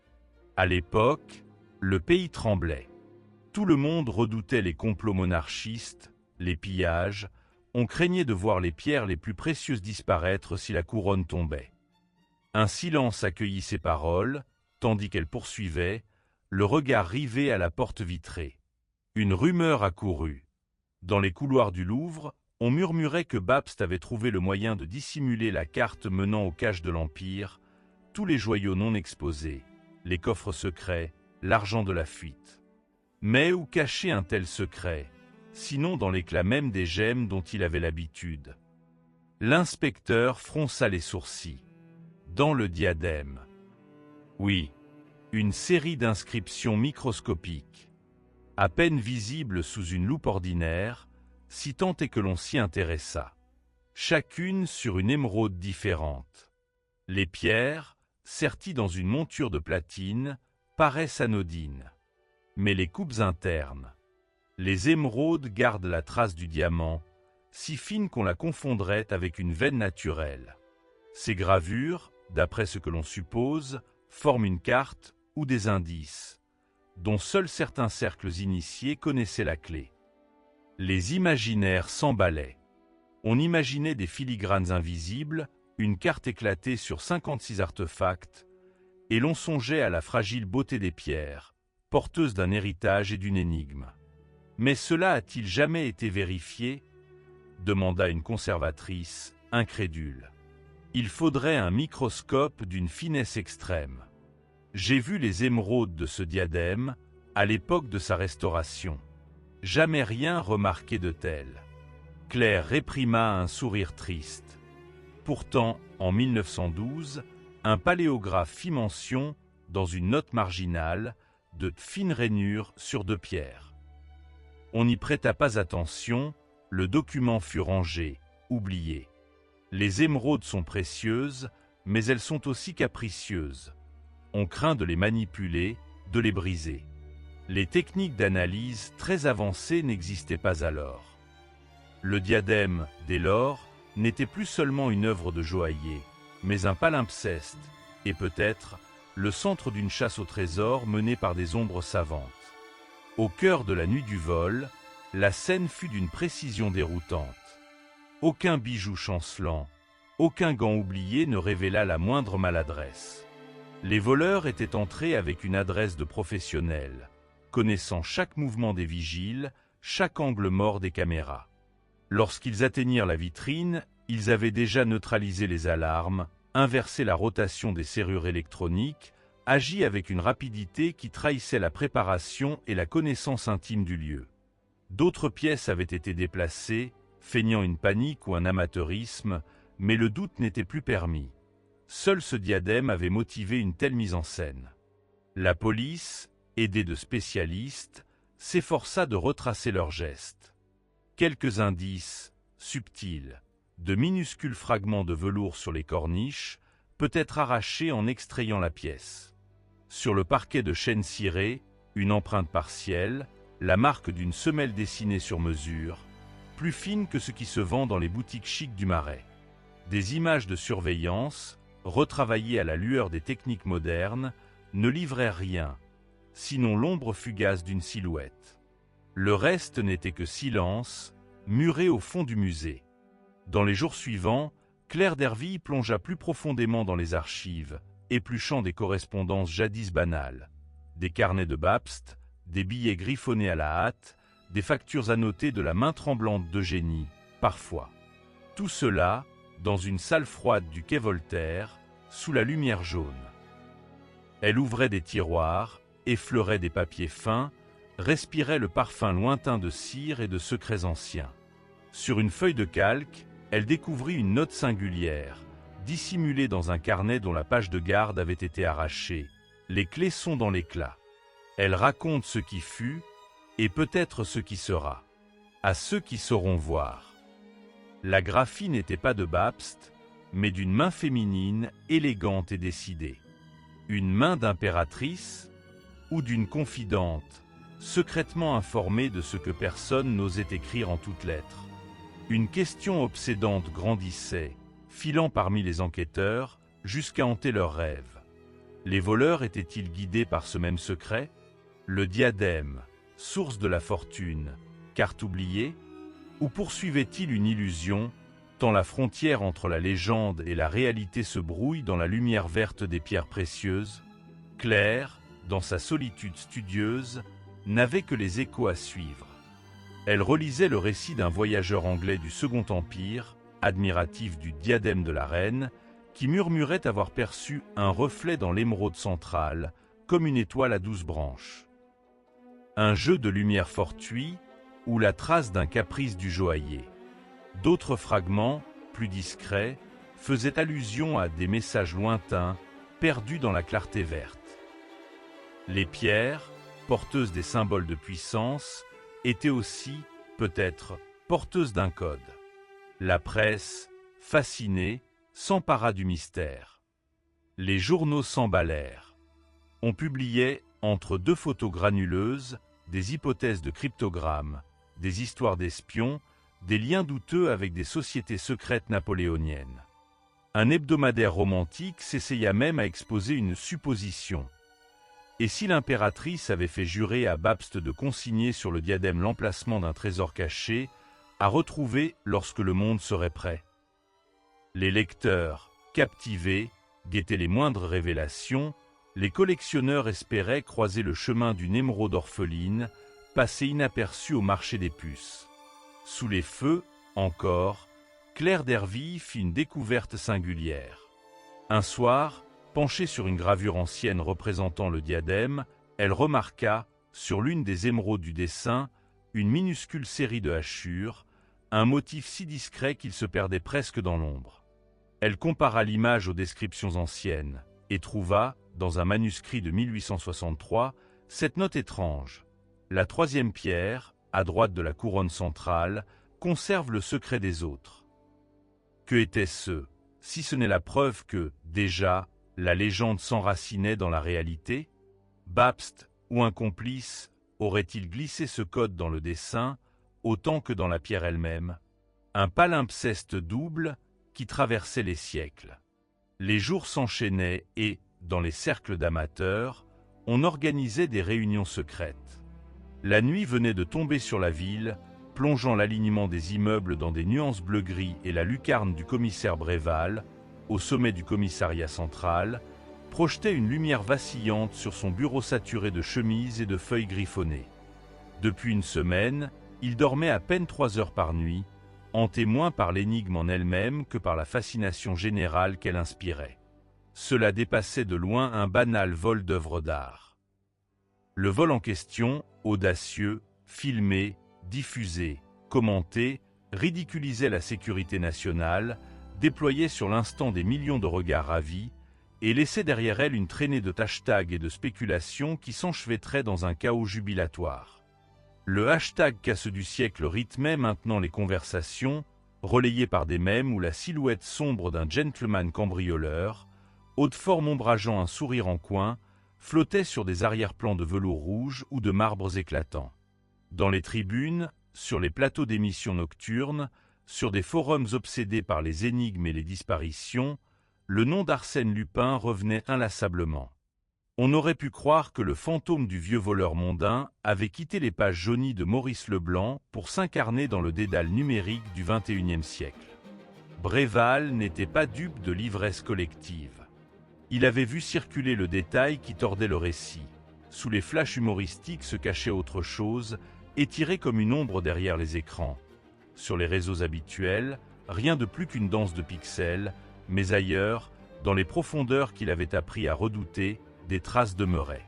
A: À l'époque, le pays tremblait. Tout le monde redoutait les complots monarchistes, les pillages, on craignait de voir les pierres les plus précieuses disparaître si la couronne tombait. Un silence accueillit ces paroles, tandis qu'elle poursuivait, le regard rivé à la porte vitrée. Une rumeur accourut. Dans les couloirs du Louvre, on murmurait que Babst avait trouvé le moyen de dissimuler la carte menant aux caches de l'Empire, tous les joyaux non exposés, les coffres secrets, l'argent de la fuite. Mais où cacher un tel secret, sinon dans l'éclat même des gemmes dont il avait l'habitude? L'inspecteur fronça les sourcils. Dans le diadème. Oui, une série d'inscriptions microscopiques, à peine visibles sous une loupe ordinaire, si tant est que l'on s'y intéressa. Chacune sur une émeraude différente. Les pierres, serties dans une monture de platine, paraissent anodines. Mais les coupes internes, les émeraudes gardent la trace du diamant, si fine qu'on la confondrait avec une veine naturelle. Ces gravures, d'après ce que l'on suppose, forment une carte ou des indices, dont seuls certains cercles initiés connaissaient la clé. Les imaginaires s'emballaient. On imaginait des filigranes invisibles, une carte éclatée sur 56 artefacts, et l'on songeait à la fragile beauté des pierres, porteuses d'un héritage et d'une énigme. Mais cela a-t-il jamais été vérifié? Demanda une conservatrice, incrédule. Il faudrait un microscope d'une finesse extrême. J'ai vu les émeraudes de ce diadème à l'époque de sa restauration. Jamais rien remarqué de tel. Claire réprima un sourire triste. Pourtant, en 1912, un paléographe fit mention, dans une note marginale, de fines rainures sur 2 pierres. On n'y prêta pas attention, le document fut rangé, oublié. Les émeraudes sont précieuses, mais elles sont aussi capricieuses. On craint de les manipuler, de les briser. Les techniques d'analyse très avancées n'existaient pas alors. Le diadème, dès lors, n'était plus seulement une œuvre de joaillier, mais un palimpseste, et peut-être le centre d'une chasse au trésor menée par des ombres savantes. Au cœur de la nuit du vol, la scène fut d'une précision déroutante. Aucun bijou chancelant, aucun gant oublié ne révéla la moindre maladresse. Les voleurs étaient entrés avec une adresse de professionnels, connaissant chaque mouvement des vigiles, chaque angle mort des caméras. Lorsqu'ils atteignirent la vitrine, ils avaient déjà neutralisé les alarmes, inversé la rotation des serrures électroniques, agi avec une rapidité qui trahissait la préparation et la connaissance intime du lieu. D'autres pièces avaient été déplacées, feignant une panique ou un amateurisme, Mais le doute n'était plus permis. Seul ce diadème avait motivé une telle mise en scène. La police, aidée de spécialistes, s'efforça de retracer leurs gestes. Quelques indices, subtils, de minuscules fragments de velours sur les corniches, peut-être arrachés en extrayant la pièce. Sur le parquet de chêne ciré, une empreinte partielle, la marque d'une semelle dessinée sur mesure, plus fine que ce qui se vend dans les boutiques chics du Marais. Des images de surveillance, retravaillées à la lueur des techniques modernes, ne livraient rien, sinon l'ombre fugace d'une silhouette. Le reste n'était que silence, muré au fond du musée. Dans les jours suivants, Claire Derville plongea plus profondément dans les archives, épluchant des correspondances jadis banales, des carnets de Babst, des billets griffonnés à la hâte, des factures annotées de la main tremblante d'Eugénie, parfois. Tout cela, dans une salle froide du quai Voltaire, sous la lumière jaune. Elle ouvrait des tiroirs, effleurait des papiers fins, respirait le parfum lointain de cire et de secrets anciens. Sur une feuille de calque, elle découvrit une note singulière, dissimulée dans un carnet dont la page de garde avait été arrachée. Les clés sont dans l'éclat. Elle raconte ce qui fut, et peut-être ce qui sera, à ceux qui sauront voir. La graphie n'était pas de Babst, mais d'une main féminine, élégante et décidée. Une main d'impératrice ou d'une confidente, secrètement informée de ce que personne n'osait écrire en toutes lettres. Une question obsédante grandissait, filant parmi les enquêteurs, jusqu'à hanter leurs rêves. Les voleurs étaient-ils guidés par ce même secret? Le diadème, source de la fortune, carte oubliée? Ou poursuivait-il une illusion, tant la frontière entre la légende et la réalité se brouille dans la lumière verte des pierres précieuses? Claire, dans sa solitude studieuse, n'avait que les échos à suivre. Elle relisait le récit d'un voyageur anglais du Second Empire, admiratif du diadème de la reine, qui murmurait avoir perçu un reflet dans l'émeraude centrale, comme une étoile à 12 branches. Un jeu de lumière fortuit, ou la trace d'un caprice du joaillier. D'autres fragments, plus discrets, faisaient allusion à des messages lointains, perdus dans la clarté verte. Les pierres, porteuses des symboles de puissance, étaient aussi, peut-être, porteuses d'un code. La presse, fascinée, s'empara du mystère. Les journaux s'emballèrent. On publiait, entre deux photos granuleuses, des hypothèses de cryptogrammes, des histoires d'espions, des liens douteux avec des sociétés secrètes napoléoniennes. Un hebdomadaire romantique s'essaya même à exposer une supposition. Et si l'impératrice avait fait jurer à Babst de consigner sur le diadème l'emplacement d'un trésor caché, à retrouver lorsque le monde serait prêt? Les lecteurs, captivés, guettaient les moindres révélations, les collectionneurs espéraient croiser le chemin d'une émeraude orpheline, passée inaperçue au marché des puces. Sous les feux, encore, Claire Derville fit une découverte singulière. Un soir, penchée sur une gravure ancienne représentant le diadème, elle remarqua, sur l'une des émeraudes du dessin, une minuscule série de hachures, un motif si discret qu'il se perdait presque dans l'ombre. Elle compara l'image aux descriptions anciennes, et trouva, dans un manuscrit de 1863, cette note étrange. La troisième pierre, à droite de la couronne centrale, conserve le secret des autres. Que était-ce, si ce n'est la preuve que, déjà, la légende s'enracinait dans la réalité? Babst, ou un complice, aurait-il glissé ce code dans le dessin, autant que dans la pierre elle-même? Un palimpseste double qui traversait les siècles. Les jours s'enchaînaient et, dans les cercles d'amateurs, on organisait des réunions secrètes. La nuit venait de tomber sur la ville, plongeant l'alignement des immeubles dans des nuances bleu-gris et la lucarne du commissaire Bréval, au sommet du commissariat central, projetait une lumière vacillante sur son bureau saturé de chemises et de feuilles griffonnées. Depuis une semaine, il dormait à peine 3 heures par nuit, hanté moins par l'énigme en elle-même que par la fascination générale qu'elle inspirait. Cela dépassait de loin un banal vol d'œuvres d'art. Le vol en question, audacieux, filmé, diffusé, commenté, ridiculisait la sécurité nationale, déployait sur l'instant des millions de regards ravis, et laissait derrière elle une traînée de hashtags et de spéculations qui s'enchevêtraient dans un chaos jubilatoire. Le hashtag casse du siècle rythmait maintenant les conversations, relayé par des mèmes où la silhouette sombre d'un gentleman cambrioleur, haut de forme ombrageant un sourire en coin, flottait sur des arrière-plans de velours rouge ou de marbres éclatants. Dans les tribunes, sur les plateaux d'émissions nocturnes, sur des forums obsédés par les énigmes et les disparitions, le nom d'Arsène Lupin revenait inlassablement. On aurait pu croire que le fantôme du vieux voleur mondain avait quitté les pages jaunies de Maurice Leblanc pour s'incarner dans le dédale numérique du XXIe siècle. Bréval n'était pas dupe de l'ivresse collective. Il avait vu circuler le détail qui tordait le récit. Sous les flashs humoristiques se cachait autre chose, étiré comme une ombre derrière les écrans. Sur les réseaux habituels, rien de plus qu'une danse de pixels, mais ailleurs, dans les profondeurs qu'il avait appris à redouter, des traces demeuraient.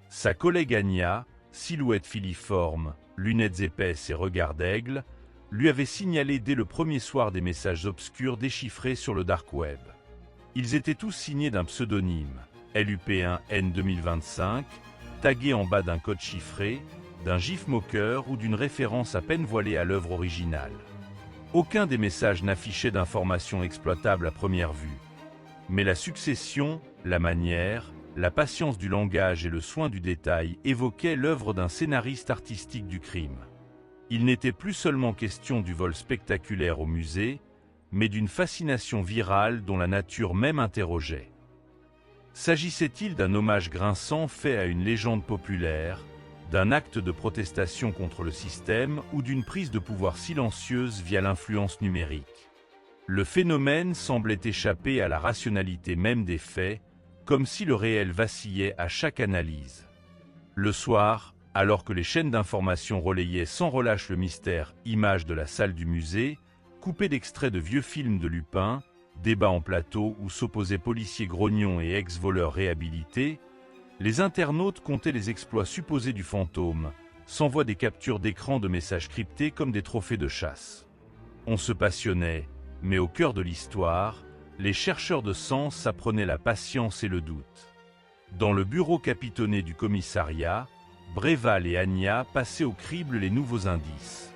A: Sa collègue Anya, silhouette filiforme, lunettes épaisses et regard d'aigle, lui avait signalé dès le premier soir des messages obscurs déchiffrés sur le dark web. Ils étaient tous signés d'un pseudonyme, LUP1N 2025, tagués en bas d'un code chiffré, d'un gif moqueur ou d'une référence à peine voilée à l'œuvre originale. Aucun des messages n'affichait d'informations exploitables à première vue. Mais la succession, la manière, la patience du langage et le soin du détail évoquaient l'œuvre d'un scénariste artistique du crime. Il n'était plus seulement question du vol spectaculaire au musée, mais d'une fascination virale dont la nature même interrogeait. S'agissait-il d'un hommage grinçant fait à une légende populaire, d'un acte de protestation contre le système ou d'une prise de pouvoir silencieuse via l'influence numérique? Le phénomène semblait échapper à la rationalité même des faits, comme si le réel vacillait à chaque analyse. Le soir, alors que les chaînes d'information relayaient sans relâche le mystère image de la salle du musée, coupé d'extraits de vieux films de Lupin, débats en plateau où s'opposaient policiers grognons et ex-voleurs réhabilités, les internautes comptaient les exploits supposés du fantôme, s'envoient des captures d'écran de messages cryptés comme des trophées de chasse. On se passionnait, mais au cœur de l'histoire, les chercheurs de sens s'apprenaient la patience et le doute. Dans le bureau capitonné du commissariat, Bréval et Anya passaient au crible les nouveaux indices.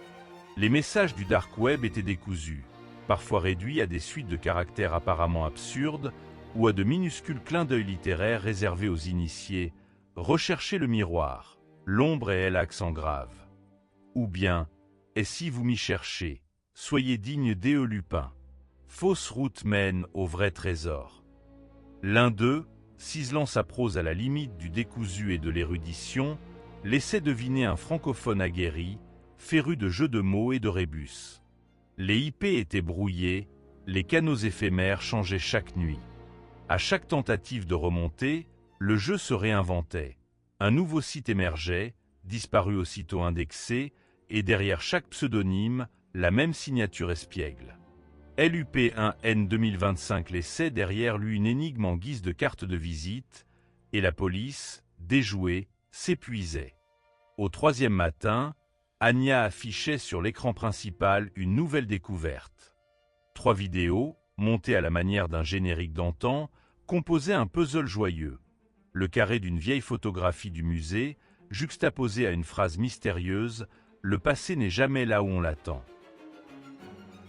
A: Les messages du dark web étaient décousus, parfois réduits à des suites de caractères apparemment absurdes ou à de minuscules clins d'œil littéraires réservés aux initiés. Recherchez le miroir, l'ombre et elle accent grave. Ou bien, et si vous m'y cherchez, soyez digne d'E.E. Lupin. Fausse route mène au vrai trésor. L'un d'eux, ciselant sa prose à la limite du décousu et de l'érudition, laissait deviner un francophone aguerri, féru de jeux de mots et de rébus. Les IP étaient brouillés, les canaux éphémères changeaient chaque nuit. À chaque tentative de remontée, le jeu se réinventait. Un nouveau site émergeait, disparu aussitôt indexé, et derrière chaque pseudonyme, la même signature espiègle. LUP1N 2025 laissait derrière lui une énigme en guise de carte de visite, et la police, déjouée, s'épuisait. Au troisième matin, Anya affichait sur l'écran principal une nouvelle découverte. 3 vidéos, montées à la manière d'un générique d'antan, composaient un puzzle joyeux. Le carré d'une vieille photographie du musée, juxtaposé à une phrase mystérieuse « Le passé n'est jamais là où on l'attend ».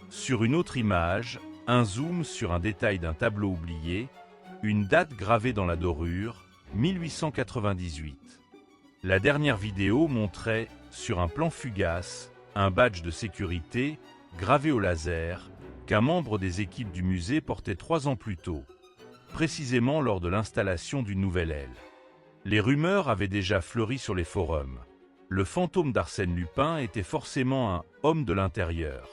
A: Sur une autre image, un zoom sur un détail d'un tableau oublié, une date gravée dans la dorure, 1898. La dernière vidéo montrait, sur un plan fugace, un badge de sécurité, gravé au laser, qu'un membre des équipes du musée portait 3 ans plus tôt, précisément lors de l'installation d'une nouvelle aile. Les rumeurs avaient déjà fleuri sur les forums. Le fantôme d'Arsène Lupin était forcément un « homme de l'intérieur »,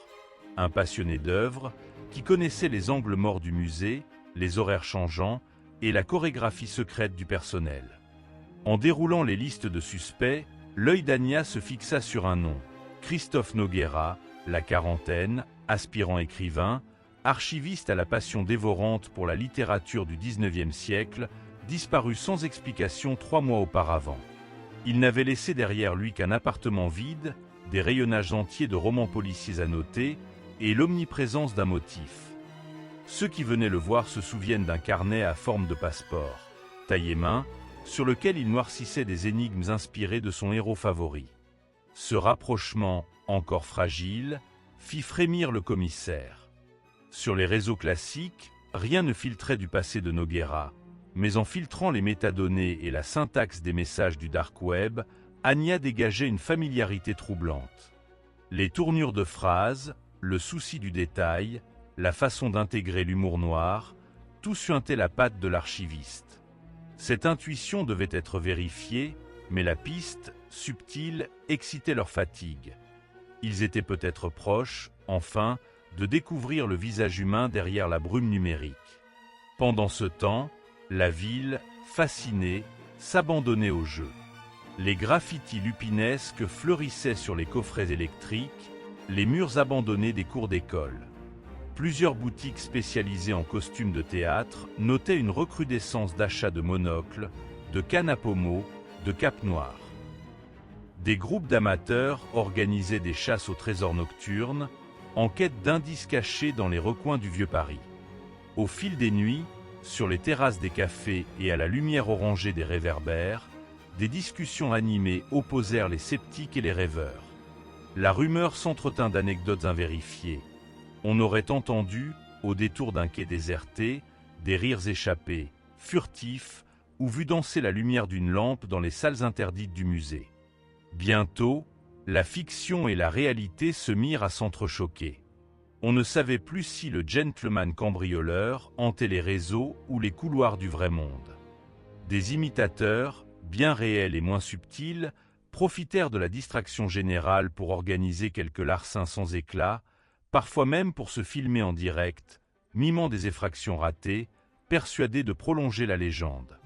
A: un passionné d'œuvre qui connaissait les angles morts du musée, les horaires changeants et la chorégraphie secrète du personnel. En déroulant les listes de suspects, l'œil d'Anya se fixa sur un nom, Christophe Noguera, la quarantaine, aspirant écrivain, archiviste à la passion dévorante pour la littérature du XIXe siècle, disparu sans explication 3 mois auparavant. Il n'avait laissé derrière lui qu'un appartement vide, des rayonnages entiers de romans policiers à noter, et l'omniprésence d'un motif. Ceux qui venaient le voir se souviennent d'un carnet à forme de passeport, taillé main, sur lequel il noircissait des énigmes inspirées de son héros favori. Ce rapprochement, encore fragile, fit frémir le commissaire. Sur les réseaux classiques, rien ne filtrait du passé de Nogueira, mais en filtrant les métadonnées et la syntaxe des messages du dark web, Anya dégageait une familiarité troublante. Les tournures de phrases, le souci du détail, la façon d'intégrer l'humour noir, tout suintait la patte de l'archiviste. Cette intuition devait être vérifiée, mais la piste, subtile, excitait leur fatigue. Ils étaient peut-être proches, enfin, de découvrir le visage humain derrière la brume numérique. Pendant ce temps, la ville, fascinée, s'abandonnait au jeu. Les graffitis lupinesques fleurissaient sur les coffrets électriques, les murs abandonnés des cours d'école. Plusieurs boutiques spécialisées en costumes de théâtre notaient une recrudescence d'achats de monocles, de cannes à pommeau, de capes noires. Des groupes d'amateurs organisaient des chasses aux trésors nocturnes, en quête d'indices cachés dans les recoins du vieux Paris. Au fil des nuits, sur les terrasses des cafés et à la lumière orangée des réverbères, des discussions animées opposèrent les sceptiques et les rêveurs. La rumeur s'entretint d'anecdotes invérifiées. On aurait entendu, au détour d'un quai déserté, des rires échappés, furtifs, ou vu danser la lumière d'une lampe dans les salles interdites du musée. Bientôt, la fiction et la réalité se mirent à s'entrechoquer. On ne savait plus si le gentleman cambrioleur hantait les réseaux ou les couloirs du vrai monde. Des imitateurs, bien réels et moins subtils, profitèrent de la distraction générale pour organiser quelques larcins sans éclat, parfois même pour se filmer en direct, mimant des effractions ratées, persuadés de prolonger la légende.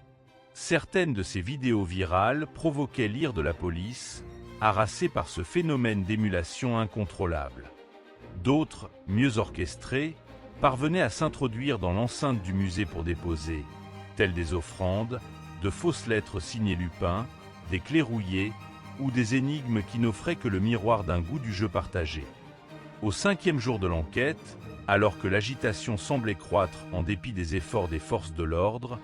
A: Certaines de ces vidéos virales provoquaient l'ire de la police, harassée par ce phénomène d'émulation incontrôlable. D'autres, mieux orchestrées, parvenaient à s'introduire dans l'enceinte du musée pour déposer, telles des offrandes, de fausses lettres signées Lupin, des clés rouillées ou des énigmes qui n'offraient que le miroir d'un goût du jeu partagé. Au 5e jour de l'enquête, alors que l'agitation semblait croître en dépit des efforts des forces de l'ordre,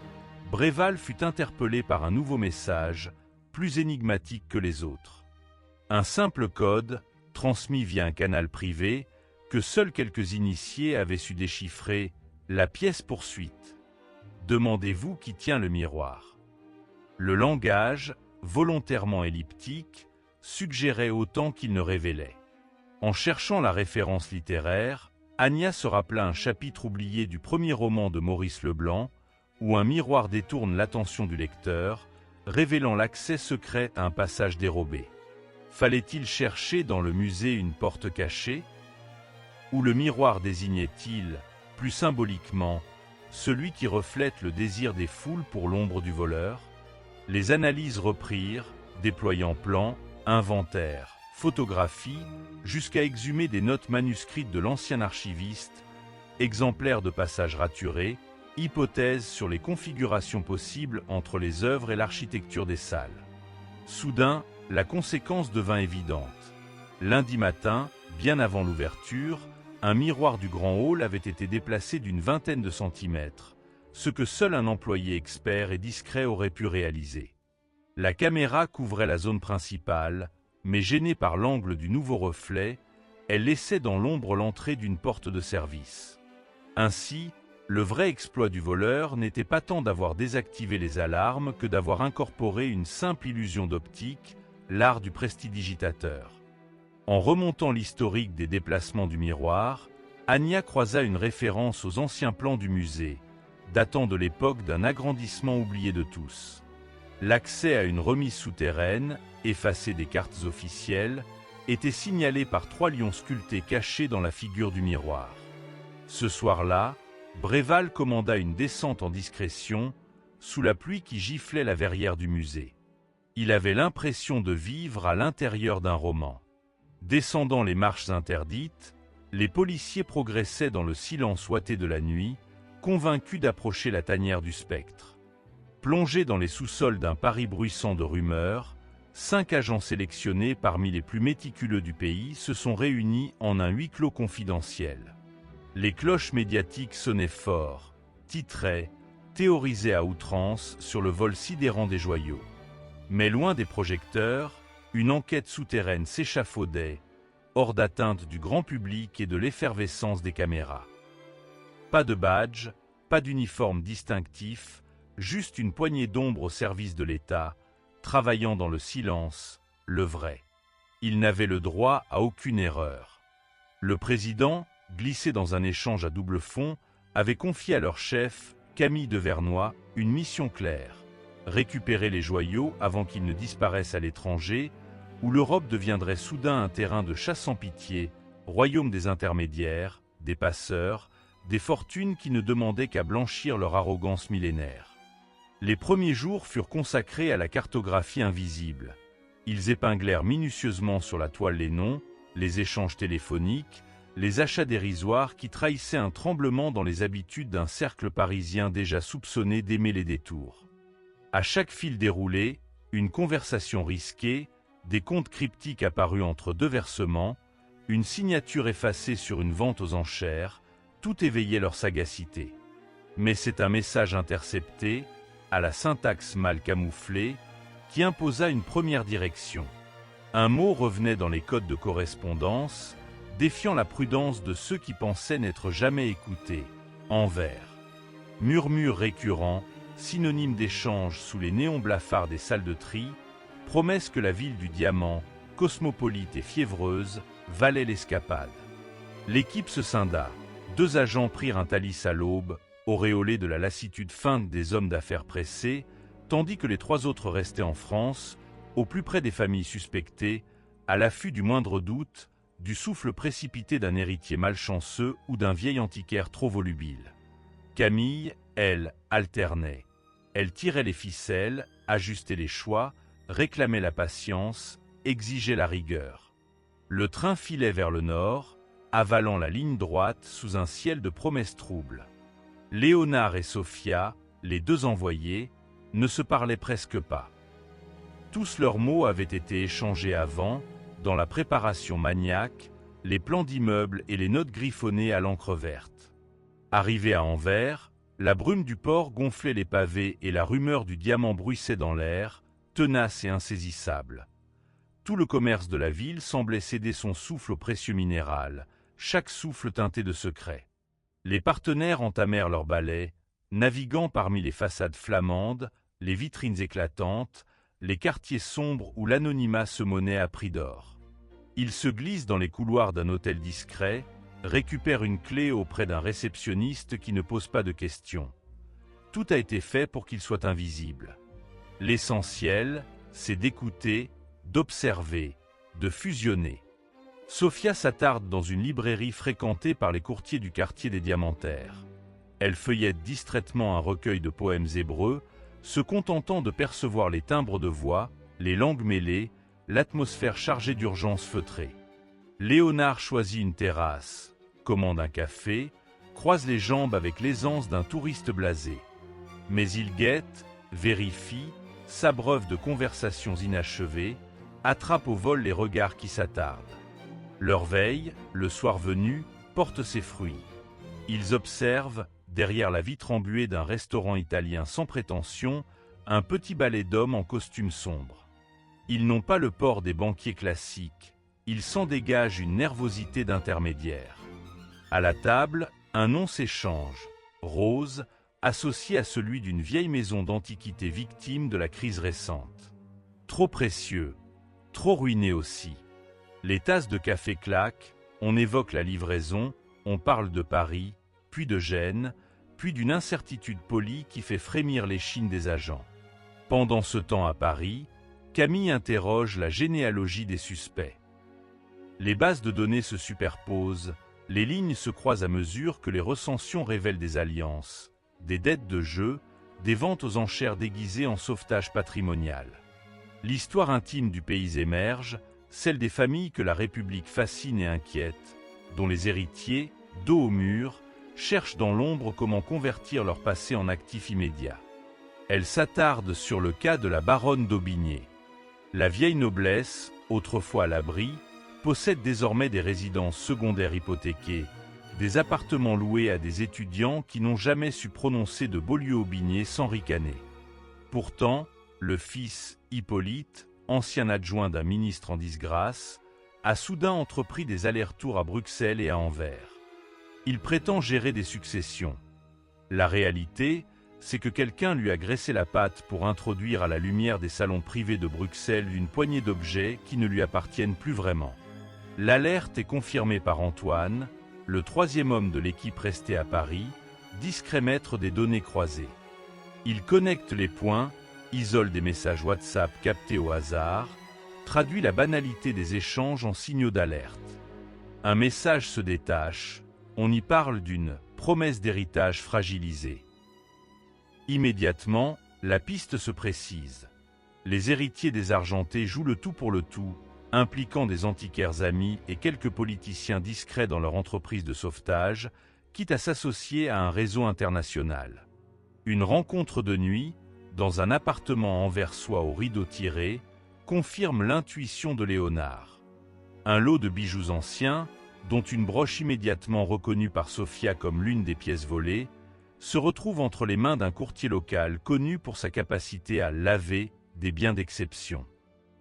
A: Bréval fut interpellé par un nouveau message, plus énigmatique que les autres. Un simple code, transmis via un canal privé, que seuls quelques initiés avaient su déchiffrer, la pièce poursuite. Demandez-vous qui tient le miroir. Le langage, volontairement elliptique, suggérait autant qu'il ne révélait. En cherchant la référence littéraire, Anya se rappela un chapitre oublié du premier roman de Maurice Leblanc, où un miroir détourne l'attention du lecteur, révélant l'accès secret à un passage dérobé. Fallait-il chercher dans le musée une porte cachée? Ou le miroir désignait-il, plus symboliquement, celui qui reflète le désir des foules pour l'ombre du voleur? Les analyses reprirent, déployant plans, inventaires, photographies, jusqu'à exhumer des notes manuscrites de l'ancien archiviste, exemplaires de passages raturés, hypothèses sur les configurations possibles entre les œuvres et l'architecture des salles. Soudain, la conséquence devint évidente. Lundi matin, bien avant l'ouverture, un miroir du grand hall avait été déplacé d'une vingtaine de centimètres, ce que seul un employé expert et discret aurait pu réaliser. La caméra couvrait la zone principale, mais gênée par l'angle du nouveau reflet, elle laissait dans l'ombre l'entrée d'une porte de service. Ainsi, le vrai exploit du voleur n'était pas tant d'avoir désactivé les alarmes que d'avoir incorporé une simple illusion d'optique, l'art du prestidigitateur. En remontant l'historique des déplacements du miroir, Anya croisa une référence aux anciens plans du musée, datant de l'époque d'un agrandissement oublié de tous. L'accès à une remise souterraine, effacée des cartes officielles, était signalé par 3 lions sculptés cachés dans la figure du miroir. Ce soir-là, Bréval commanda une descente en discrétion, sous la pluie qui giflait la verrière du musée. Il avait l'impression de vivre à l'intérieur d'un roman. Descendant les marches interdites, les policiers progressaient dans le silence ouaté de la nuit, convaincus d'approcher la tanière du spectre. Plongés dans les sous-sols d'un Paris bruissant de rumeurs, 5 agents sélectionnés parmi les plus méticuleux du pays se sont réunis en un huis clos confidentiel. Les cloches médiatiques sonnaient fort, titraient, théorisaient à outrance sur le vol sidérant des joyaux. Mais loin des projecteurs, une enquête souterraine s'échafaudait, hors d'atteinte du grand public et de l'effervescence des caméras. Pas de badge, pas d'uniforme distinctif, juste une poignée d'ombre au service de l'État, travaillant dans le silence, le vrai. Ils n'avaient le droit à aucune erreur. Le président, glissé dans un échange à double fond, avait confié à leur chef, Camille Devernoy, une mission claire: récupérer les joyaux avant qu'ils ne disparaissent à l'étranger, où l'Europe deviendrait soudain un terrain de chasse sans pitié, royaume des intermédiaires, des passeurs, des fortunes qui ne demandaient qu'à blanchir leur arrogance millénaire. Les premiers jours furent consacrés à la cartographie invisible. Ils épinglèrent minutieusement sur la toile les noms, les échanges téléphoniques, les achats dérisoires qui trahissaient un tremblement dans les habitudes d'un cercle parisien déjà soupçonné d'aimer les détours. À chaque fil déroulé, une conversation risquée, des comptes cryptiques apparus entre deux versements, une signature effacée sur une vente aux enchères, tout éveillait leur sagacité. Mais c'est un message intercepté, à la syntaxe mal camouflée, qui imposa une première direction. Un mot revenait dans les codes de correspondance, défiant la prudence de ceux qui pensaient n'être jamais écoutés. Envers. Murmure récurrent, synonyme d'échange sous les néons blafards des salles de tri, promesse que la ville du diamant, cosmopolite et fiévreuse, valait l'escapade. L'équipe se scinda. 2 agents prirent un Thalys à l'aube, auréolé de la lassitude feinte des hommes d'affaires pressés, tandis que les 3 autres restaient en France, au plus près des familles suspectées, à l'affût du moindre doute, du souffle précipité d'un héritier malchanceux ou d'un vieil antiquaire trop volubile. Camille, elle, alternait. Elle tirait les ficelles, ajustait les choix, réclamait la patience, exigeait la rigueur. Le train filait vers le nord, avalant la ligne droite sous un ciel de promesses troubles. Léonard et Sophia, les 2 envoyés, ne se parlaient presque pas. Tous leurs mots avaient été échangés avant, dans la préparation maniaque, les plans d'immeubles et les notes griffonnées à l'encre verte. Arrivés à Anvers, la brume du port gonflait les pavés et la rumeur du diamant bruissait dans l'air, tenace et insaisissable. Tout le commerce de la ville semblait céder son souffle au précieux minéral, chaque souffle teinté de secret. Les partenaires entamèrent leur balai, naviguant parmi les façades flamandes, les vitrines éclatantes, les quartiers sombres où l'anonymat se monnaie à prix d'or. Ils se glissent dans les couloirs d'un hôtel discret, récupèrent une clé auprès d'un réceptionniste qui ne pose pas de questions. Tout a été fait pour qu'il soit invisible. L'essentiel, c'est d'écouter, d'observer, de fusionner. Sophia s'attarde dans une librairie fréquentée par les courtiers du quartier des Diamantaires. Elle feuillette distraitement un recueil de poèmes hébreux, se contentant de percevoir les timbres de voix, les langues mêlées, l'atmosphère chargée d'urgences feutrées. Léonard choisit une terrasse, commande un café, croise les jambes avec l'aisance d'un touriste blasé. Mais il guette, vérifie, s'abreuve de conversations inachevées, attrape au vol les regards qui s'attardent. Leur veille, le soir venu, porte ses fruits. Ils observent, derrière la vitre embuée d'un restaurant italien sans prétention, un petit ballet d'hommes en costume sombre. Ils n'ont pas le port des banquiers classiques, il s'en dégage une nervosité d'intermédiaire. À la table, un nom s'échange, Rose, associé à celui d'une vieille maison d'antiquité victime de la crise récente. Trop précieux, trop ruiné aussi. Les tasses de café claquent, on évoque la livraison, on parle de Paris, puis de Gênes, puis d'une incertitude polie qui fait frémir l'échine des agents. Pendant ce temps à Paris, Camille interroge la généalogie des suspects. Les bases de données se superposent, les lignes se croisent à mesure que les recensions révèlent des alliances, des dettes de jeu, des ventes aux enchères déguisées en sauvetage patrimonial. L'histoire intime du pays émerge, celle des familles que la République fascine et inquiète, dont les héritiers, dos au mur, cherchent dans l'ombre comment convertir leur passé en actif immédiat. Elle s'attarde sur le cas de la baronne d'Aubigné. La vieille noblesse, autrefois à l'abri, possède désormais des résidences secondaires hypothéquées, des appartements loués à des étudiants qui n'ont jamais su prononcer de Beaulieu Aubigné sans ricaner. Pourtant, le fils, Hippolyte, ancien adjoint d'un ministre en disgrâce, a soudain entrepris des allers-retours à Bruxelles et à Anvers. Il prétend gérer des successions. La réalité, c'est que quelqu'un lui a graissé la patte pour introduire à la lumière des salons privés de Bruxelles une poignée d'objets qui ne lui appartiennent plus vraiment. L'alerte est confirmée par Antoine, le troisième homme de l'équipe resté à Paris, discret maître des données croisées. Il connecte les points, isole des messages WhatsApp captés au hasard, traduit la banalité des échanges en signaux d'alerte. Un message se détache, on y parle d'une promesse d'héritage fragilisée. Immédiatement, la piste se précise. Les héritiers désargentés jouent le tout pour le tout, impliquant des antiquaires amis et quelques politiciens discrets dans leur entreprise de sauvetage, quitte à s'associer à un réseau international. Une rencontre de nuit, dans un appartement anversois au rideau tiré, confirme l'intuition de Léonard. Un lot de bijoux anciens, dont une broche immédiatement reconnue par Sophia comme l'une des pièces volées, se retrouve entre les mains d'un courtier local connu pour sa capacité à laver des biens d'exception.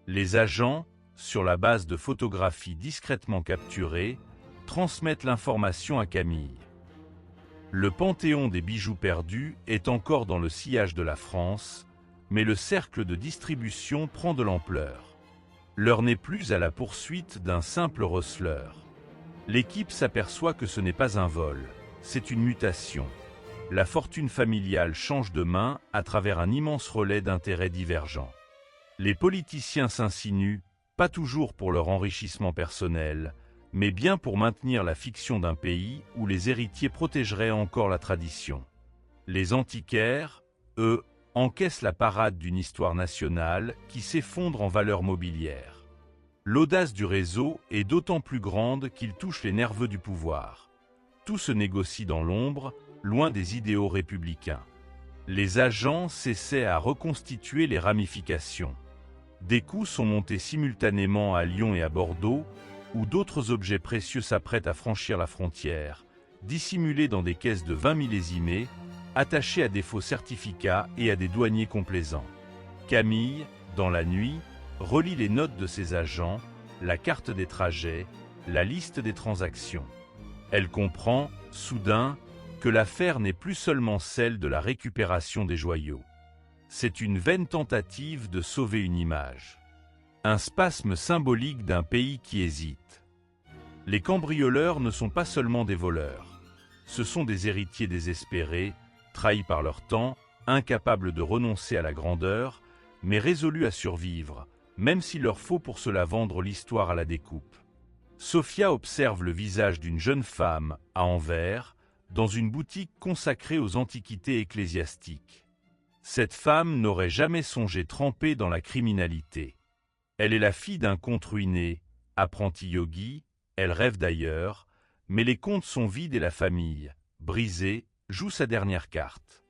A: Les agents, sur la base de photographies discrètement capturées, transmettent l'information à Camille. Le panthéon des bijoux perdus est encore dans le sillage de la France, mais le cercle de distribution prend de l'ampleur. L'heure n'est plus à la poursuite d'un simple receleur. L'équipe s'aperçoit que ce n'est pas un vol, c'est une mutation. La fortune familiale change de main à travers un immense relais d'intérêts divergents. Les politiciens s'insinuent, pas toujours pour leur enrichissement personnel, mais bien pour maintenir la fiction d'un pays où les héritiers protégeraient encore la tradition. Les antiquaires, eux, encaissent la parade d'une histoire nationale qui s'effondre en valeur mobilière. L'audace du réseau est d'autant plus grande qu'il touche les nerveux du pouvoir. Tout se négocie dans l'ombre, loin des idéaux républicains. Les agents s'essaient à reconstituer les ramifications. Des coups sont montés simultanément à Lyon et à Bordeaux, où d'autres objets précieux s'apprêtent à franchir la frontière, dissimulés dans des caisses de 20 millésimés, attachés à des faux certificats et à des douaniers complaisants. Camille, dans la nuit, relit les notes de ses agents, la carte des trajets, la liste des transactions. Elle comprend, soudain, que l'affaire n'est plus seulement celle de la récupération des joyaux. C'est une vaine tentative de sauver une image. Un spasme symbolique d'un pays qui hésite. Les cambrioleurs ne sont pas seulement des voleurs. Ce sont des héritiers désespérés, trahis par leur temps, incapables de renoncer à la grandeur, mais résolus à survivre, même s'il leur faut pour cela vendre l'histoire à la découpe. Sophia observe le visage d'une jeune femme, à Anvers, dans une boutique consacrée aux antiquités ecclésiastiques. Cette femme n'aurait jamais songé tremper dans la criminalité. Elle est la fille d'un comte ruiné, apprenti yogi, elle rêve d'ailleurs, mais les comptes sont vides et la famille, brisée, joue sa dernière carte.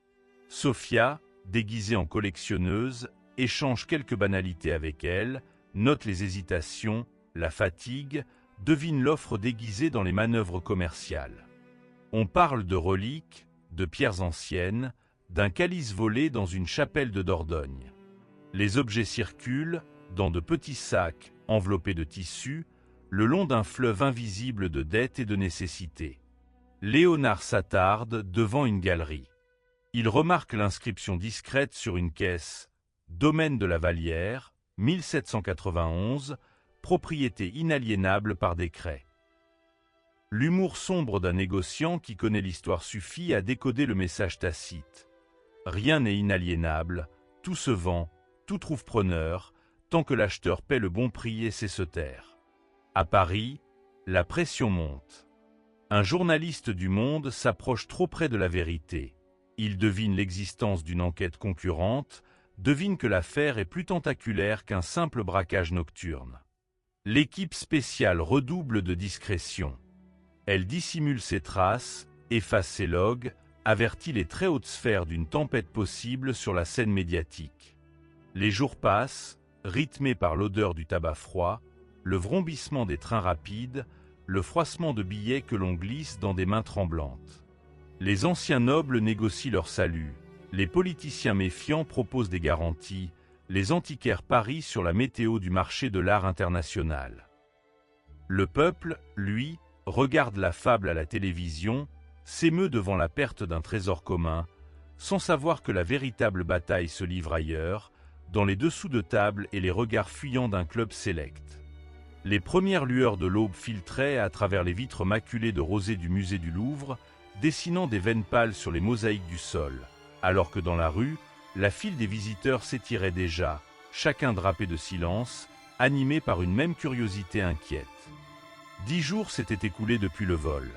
A: Sophia, déguisée en collectionneuse, échange quelques banalités avec elle, note les hésitations, la fatigue, devine l'offre déguisée dans les manœuvres commerciales. On parle de reliques, de pierres anciennes, d'un calice volé dans une chapelle de Dordogne. Les objets circulent, dans de petits sacs enveloppés de tissu, le long d'un fleuve invisible de dettes et de nécessités. Léonard s'attarde devant une galerie. Il remarque l'inscription discrète sur une caisse « Domaine de la Vallière, 1791, propriété inaliénable par décret ». L'humour sombre d'un négociant qui connaît l'histoire suffit à décoder le message tacite. Rien n'est inaliénable, tout se vend, tout trouve preneur, tant que l'acheteur paie le bon prix et sait se taire. À Paris, la pression monte. Un journaliste du Monde s'approche trop près de la vérité. Il devine l'existence d'une enquête concurrente, devine que l'affaire est plus tentaculaire qu'un simple braquage nocturne. L'équipe spéciale redouble de discrétion. Elle dissimule ses traces, efface ses logs, avertit les très hautes sphères d'une tempête possible sur la scène médiatique. Les jours passent, rythmés par l'odeur du tabac froid, le vrombissement des trains rapides, le froissement de billets que l'on glisse dans des mains tremblantes. Les anciens nobles négocient leur salut, les politiciens méfiants proposent des garanties, les antiquaires parient sur la météo du marché de l'art international. Le peuple, lui, regarde la fable à la télévision, s'émeut devant la perte d'un trésor commun, sans savoir que la véritable bataille se livre ailleurs, dans les dessous de table et les regards fuyants d'un club sélect. Les premières lueurs de l'aube filtraient à travers les vitres maculées de rosée du musée du Louvre, dessinant des veines pâles sur les mosaïques du sol, alors que dans la rue, la file des visiteurs s'étirait déjà, chacun drapé de silence, animé par une même curiosité inquiète. 10 jours s'étaient écoulés depuis le vol.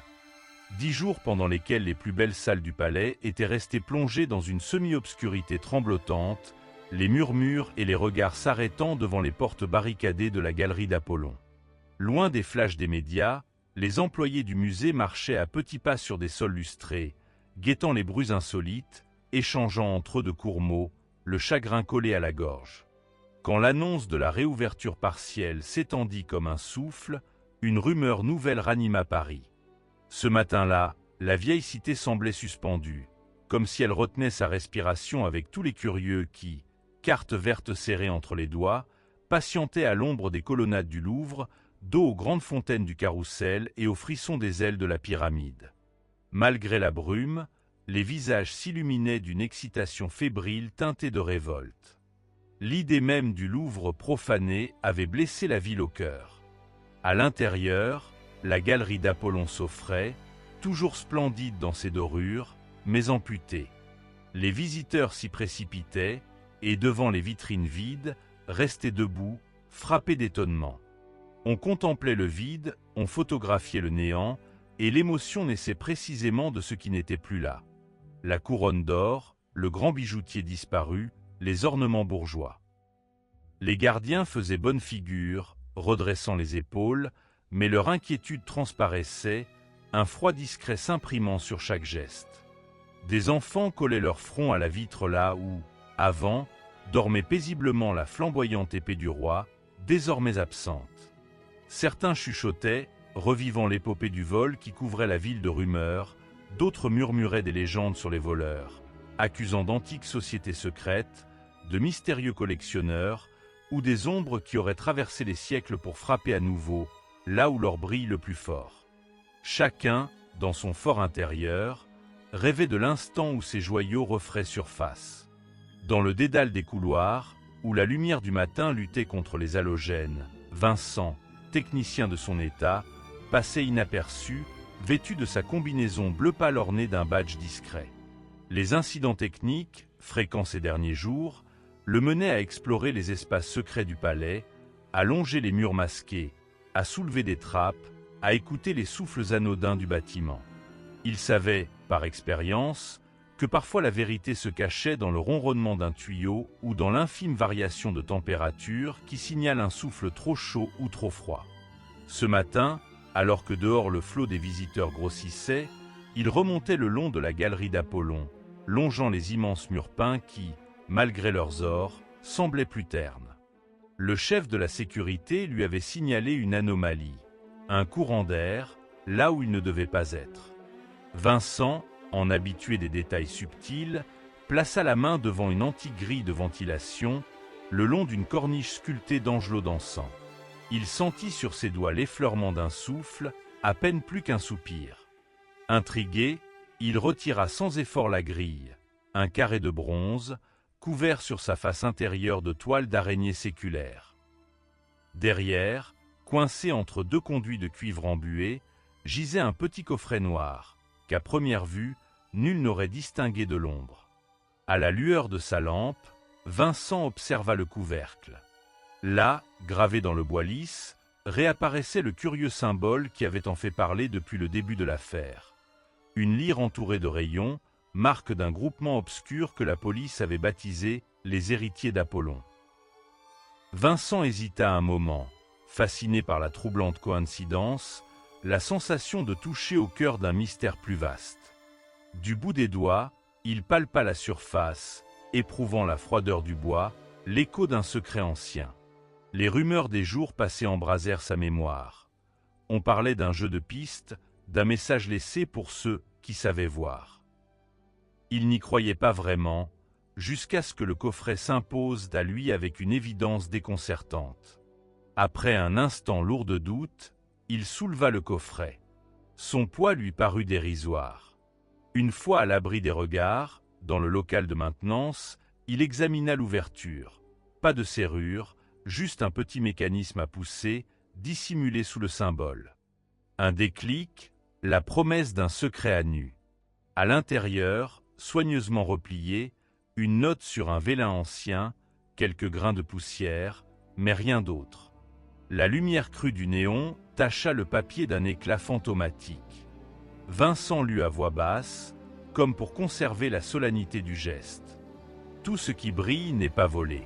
A: 10 jours pendant lesquels les plus belles salles du palais étaient restées plongées dans une semi-obscurité tremblotante, les murmures et les regards s'arrêtant devant les portes barricadées de la galerie d'Apollon. Loin des flashs des médias, les employés du musée marchaient à petits pas sur des sols lustrés, guettant les bruits insolites, échangeant entre eux de courts mots, le chagrin collé à la gorge. Quand l'annonce de la réouverture partielle s'étendit comme un souffle, une rumeur nouvelle ranima Paris. Ce matin-là, la vieille cité semblait suspendue, comme si elle retenait sa respiration avec tous les curieux qui, carte verte serrée entre les doigts, patientaient à l'ombre des colonnades du Louvre, dos aux grandes fontaines du Carrousel et aux frissons des ailes de la pyramide. Malgré la brume, les visages s'illuminaient d'une excitation fébrile teintée de révolte. L'idée même du Louvre profané avait blessé la ville au cœur. À l'intérieur, la galerie d'Apollon s'offrait, toujours splendide dans ses dorures, mais amputée. Les visiteurs s'y précipitaient, et devant les vitrines vides, restaient debout, frappés d'étonnement. On contemplait le vide, on photographiait le néant, et l'émotion naissait précisément de ce qui n'était plus là. La couronne d'or, le grand bijoutier disparu, les ornements bourgeois. Les gardiens faisaient bonne figure, redressant les épaules, mais leur inquiétude transparaissait, un froid discret s'imprimant sur chaque geste. Des enfants collaient leur front à la vitre là où, avant, dormait paisiblement la flamboyante épée du roi, désormais absente. Certains chuchotaient, revivant l'épopée du vol qui couvrait la ville de rumeurs, d'autres murmuraient des légendes sur les voleurs, accusant d'antiques sociétés secrètes, de mystérieux collectionneurs, ou des ombres qui auraient traversé les siècles pour frapper à nouveau, là où leur brille le plus fort. Chacun, dans son fort intérieur, rêvait de l'instant où ces joyaux referaient surface. Dans le dédale des couloirs, où la lumière du matin luttait contre les halogènes, Vincent, technicien de son état, passait inaperçu, vêtu de sa combinaison bleu pâle ornée d'un badge discret. Les incidents techniques, fréquents ces derniers jours, le menaient à explorer les espaces secrets du palais, à longer les murs masqués, à soulever des trappes, à écouter les souffles anodins du bâtiment. Il savait, par expérience, que parfois la vérité se cachait dans le ronronnement d'un tuyau ou dans l'infime variation de température qui signale un souffle trop chaud ou trop froid. Ce matin, alors que dehors le flot des visiteurs grossissait, il remontait le long de la galerie d'Apollon, longeant les immenses murs peints qui, malgré leurs ors, semblaient plus ternes. Le chef de la sécurité lui avait signalé une anomalie, un courant d'air, là où il ne devait pas être. Vincent, en habitué des détails subtils, plaça la main devant une antique grille de ventilation, le long d'une corniche sculptée d'angelots dansants. Il sentit sur ses doigts l'effleurement d'un souffle, à peine plus qu'un soupir. Intrigué, il retira sans effort la grille, un carré de bronze, couvert sur sa face intérieure de toiles d'araignée séculaires. Derrière, coincé entre deux conduits de cuivre embué, gisait un petit coffret noir, qu'à première vue, nul n'aurait distingué de l'ombre. À la lueur de sa lampe, Vincent observa le couvercle. Là, gravé dans le bois lisse, réapparaissait le curieux symbole qui avait en fait parler depuis le début de l'affaire. Une lyre entourée de rayons, marque d'un groupement obscur que la police avait baptisé les héritiers d'Apollon. Vincent hésita un moment, fasciné par la troublante coïncidence, la sensation de toucher au cœur d'un mystère plus vaste. Du bout des doigts, il palpa la surface, éprouvant la froideur du bois, l'écho d'un secret ancien. Les rumeurs des jours passés embrasèrent sa mémoire. On parlait d'un jeu de piste, d'un message laissé pour ceux qui savaient voir. Il n'y croyait pas vraiment, jusqu'à ce que le coffret s'impose à lui avec une évidence déconcertante. Après un instant lourd de doute, il souleva le coffret. Son poids lui parut dérisoire. Une fois à l'abri des regards, dans le local de maintenance, il examina l'ouverture. Pas de serrure, juste un petit mécanisme à pousser, dissimulé sous le symbole. Un déclic, la promesse d'un secret à nu. À l'intérieur, soigneusement replié, une note sur un vélin ancien, quelques grains de poussière, mais rien d'autre. La lumière crue du néon tacha le papier d'un éclat fantomatique. Vincent lut à voix basse, comme pour conserver la solennité du geste. Tout ce qui brille n'est pas volé.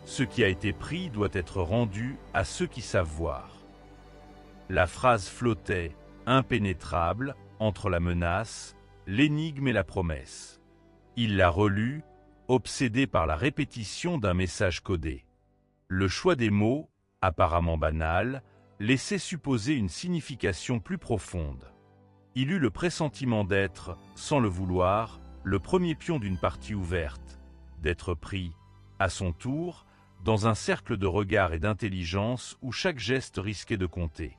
A: Ce qui a été pris doit être rendu à ceux qui savent voir. La phrase flottait, impénétrable, entre la menace, l'énigme et la promesse. Il la relut, obsédé par la répétition d'un message codé. Le choix des mots, apparemment banal, laissait supposer une signification plus profonde. Il eut le pressentiment d'être, sans le vouloir, le premier pion d'une partie ouverte, d'être pris, à son tour, dans un cercle de regard et d'intelligence où chaque geste risquait de compter.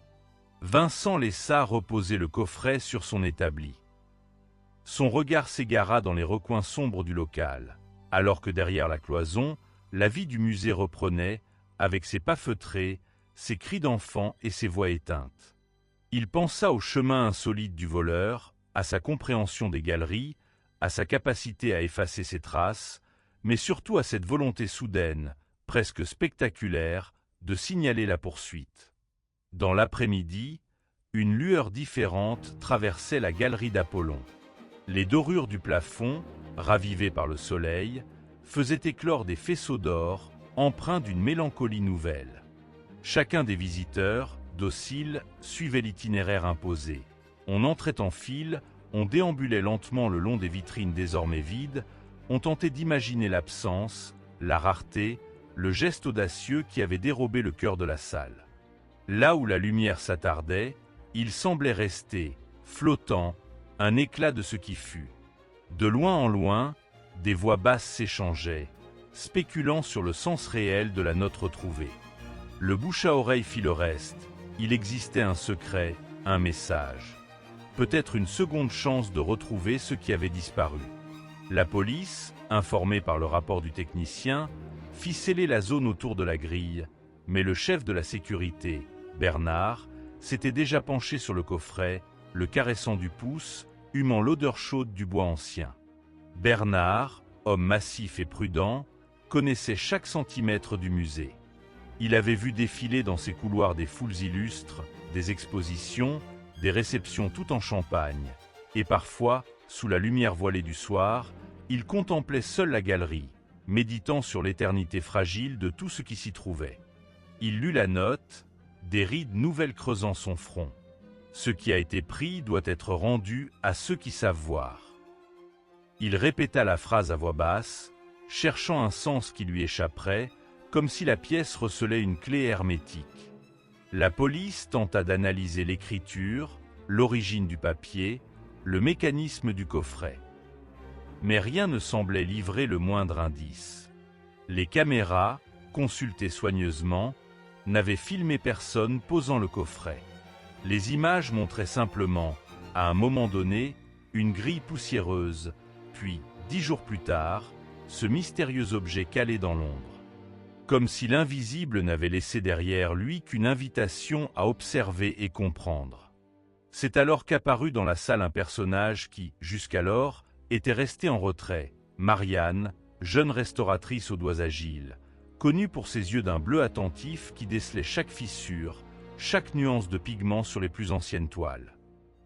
A: Vincent laissa reposer le coffret sur son établi. Son regard s'égara dans les recoins sombres du local, alors que derrière la cloison, la vie du musée reprenait, avec ses pas feutrés, ses cris d'enfants et ses voix éteintes. Il pensa au chemin insolite du voleur, à sa compréhension des galeries, à sa capacité à effacer ses traces, mais surtout à cette volonté soudaine, presque spectaculaire, de signaler la poursuite. Dans l'après-midi, une lueur différente traversait la galerie d'Apollon. Les dorures du plafond, ravivées par le soleil, faisaient éclore des faisceaux d'or, empreints d'une mélancolie nouvelle. Chacun des visiteurs, docile, suivait l'itinéraire imposé. On entrait en file, on déambulait lentement le long des vitrines désormais vides, on tentait d'imaginer l'absence, la rareté, le geste audacieux qui avait dérobé le cœur de la salle. Là où la lumière s'attardait, il semblait rester, flottant, un éclat de ce qui fut. De loin en loin, des voix basses s'échangeaient, spéculant sur le sens réel de la note retrouvée. Le bouche à oreille fit le reste. Il existait un secret, un message. Peut-être une seconde chance de retrouver ce qui avait disparu. La police, informée par le rapport du technicien, fit sceller la zone autour de la grille, mais le chef de la sécurité, Bernard, s'était déjà penché sur le coffret, le caressant du pouce, humant l'odeur chaude du bois ancien. Bernard, homme massif et prudent, connaissait chaque centimètre du musée. Il avait vu défiler dans ses couloirs des foules illustres, des expositions, des réceptions tout en champagne, et parfois, sous la lumière voilée du soir, il contemplait seul la galerie, méditant sur l'éternité fragile de tout ce qui s'y trouvait. Il lut la note, des rides nouvelles creusant son front. Ce qui a été pris doit être rendu à ceux qui savent voir. Il répéta la phrase à voix basse, cherchant un sens qui lui échapperait, comme si la pièce recelait une clé hermétique. La police tenta d'analyser l'écriture, l'origine du papier, le mécanisme du coffret. Mais rien ne semblait livrer le moindre indice. Les caméras, consultées soigneusement, n'avaient filmé personne posant le coffret. Les images montraient simplement, à un moment donné, une grille poussiéreuse, puis, 10 jours plus tard, ce mystérieux objet calé dans l'ombre. Comme si l'invisible n'avait laissé derrière lui qu'une invitation à observer et comprendre. C'est alors qu'apparut dans la salle un personnage qui, jusqu'alors, était resté en retrait, Marianne, jeune restauratrice aux doigts agiles, connue pour ses yeux d'un bleu attentif qui décelait chaque fissure, chaque nuance de pigment sur les plus anciennes toiles.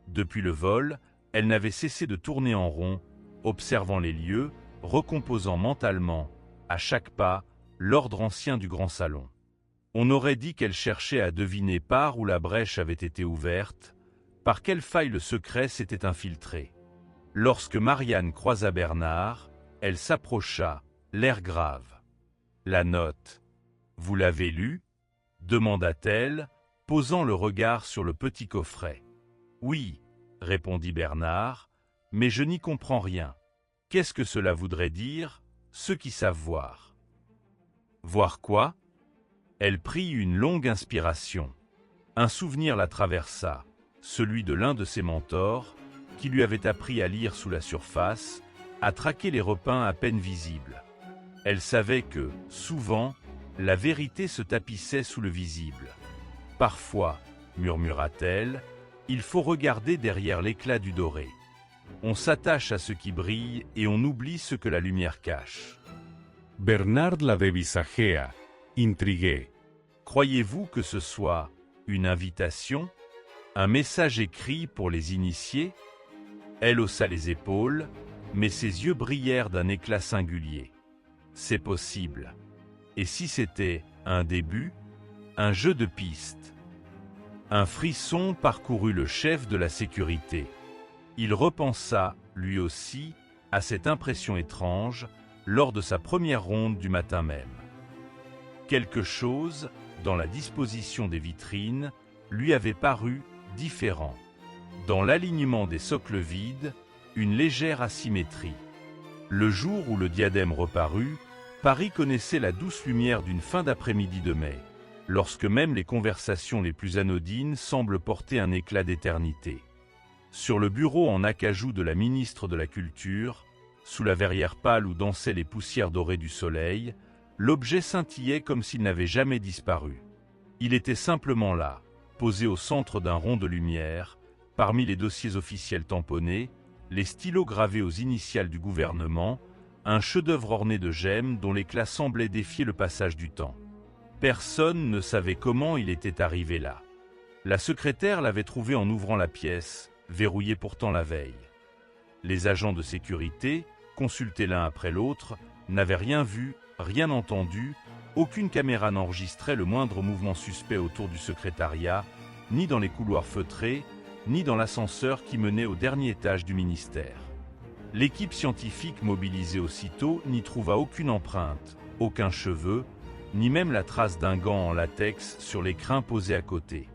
A: Depuis le vol, elle n'avait cessé de tourner en rond, observant les lieux, recomposant mentalement, à chaque pas, l'ordre ancien du grand salon. On aurait dit qu'elle cherchait à deviner par où la brèche avait été ouverte, par quelle faille le secret s'était infiltré. Lorsque Marianne croisa Bernard, elle s'approcha, l'air grave. « La note, vous l'avez lue » demanda-t-elle, posant le regard sur le petit coffret. « Oui, » répondit Bernard, « mais je n'y comprends rien. Qu'est-ce que cela voudrait dire, ceux qui savent voir ?» « Voir quoi ?» Elle prit une longue inspiration. Un souvenir la traversa, celui de l'un de ses mentors, qui lui avait appris à lire sous la surface, à traquer les repins à peine visibles. Elle savait que, souvent, la vérité se tapissait sous le visible. « Parfois, » murmura-t-elle, « il faut regarder derrière l'éclat du doré. On s'attache à ce qui brille et on oublie ce que la lumière cache. »
B: Bernard la dévisagea, intrigué.
A: Croyez-vous que ce soit une invitation, un message écrit pour les initiés? Elle haussa les épaules, mais ses yeux brillèrent d'un éclat singulier. C'est possible. Et si c'était un début, un jeu de piste? Un frisson parcourut le chef de la sécurité. Il repensa, lui aussi, à cette impression étrange lors de sa première ronde du matin même. Quelque chose, dans la disposition des vitrines, lui avait paru différent. Dans l'alignement des socles vides, une légère asymétrie. Le jour où le diadème reparut, Paris connaissait la douce lumière d'une fin d'après-midi de mai, lorsque même les conversations les plus anodines semblent porter un éclat d'éternité. Sur le bureau en acajou de la ministre de la Culture, sous la verrière pâle où dansaient les poussières dorées du soleil, l'objet scintillait comme s'il n'avait jamais disparu. Il était simplement là, posé au centre d'un rond de lumière, parmi les dossiers officiels tamponnés, les stylos gravés aux initiales du gouvernement, un chef-d'œuvre orné de gemmes dont l'éclat semblait défier le passage du temps. Personne ne savait comment il était arrivé là. La secrétaire l'avait trouvé en ouvrant la pièce, verrouillée pourtant la veille. Les agents de sécurité, consultés l'un après l'autre, n'avaient rien vu, rien entendu, aucune caméra n'enregistrait le moindre mouvement suspect autour du secrétariat, ni dans les couloirs feutrés, ni dans l'ascenseur qui menait au dernier étage du ministère. L'équipe scientifique mobilisée aussitôt n'y trouva aucune empreinte, aucun cheveu, ni même la trace d'un gant en latex sur l'écrin posé à côté.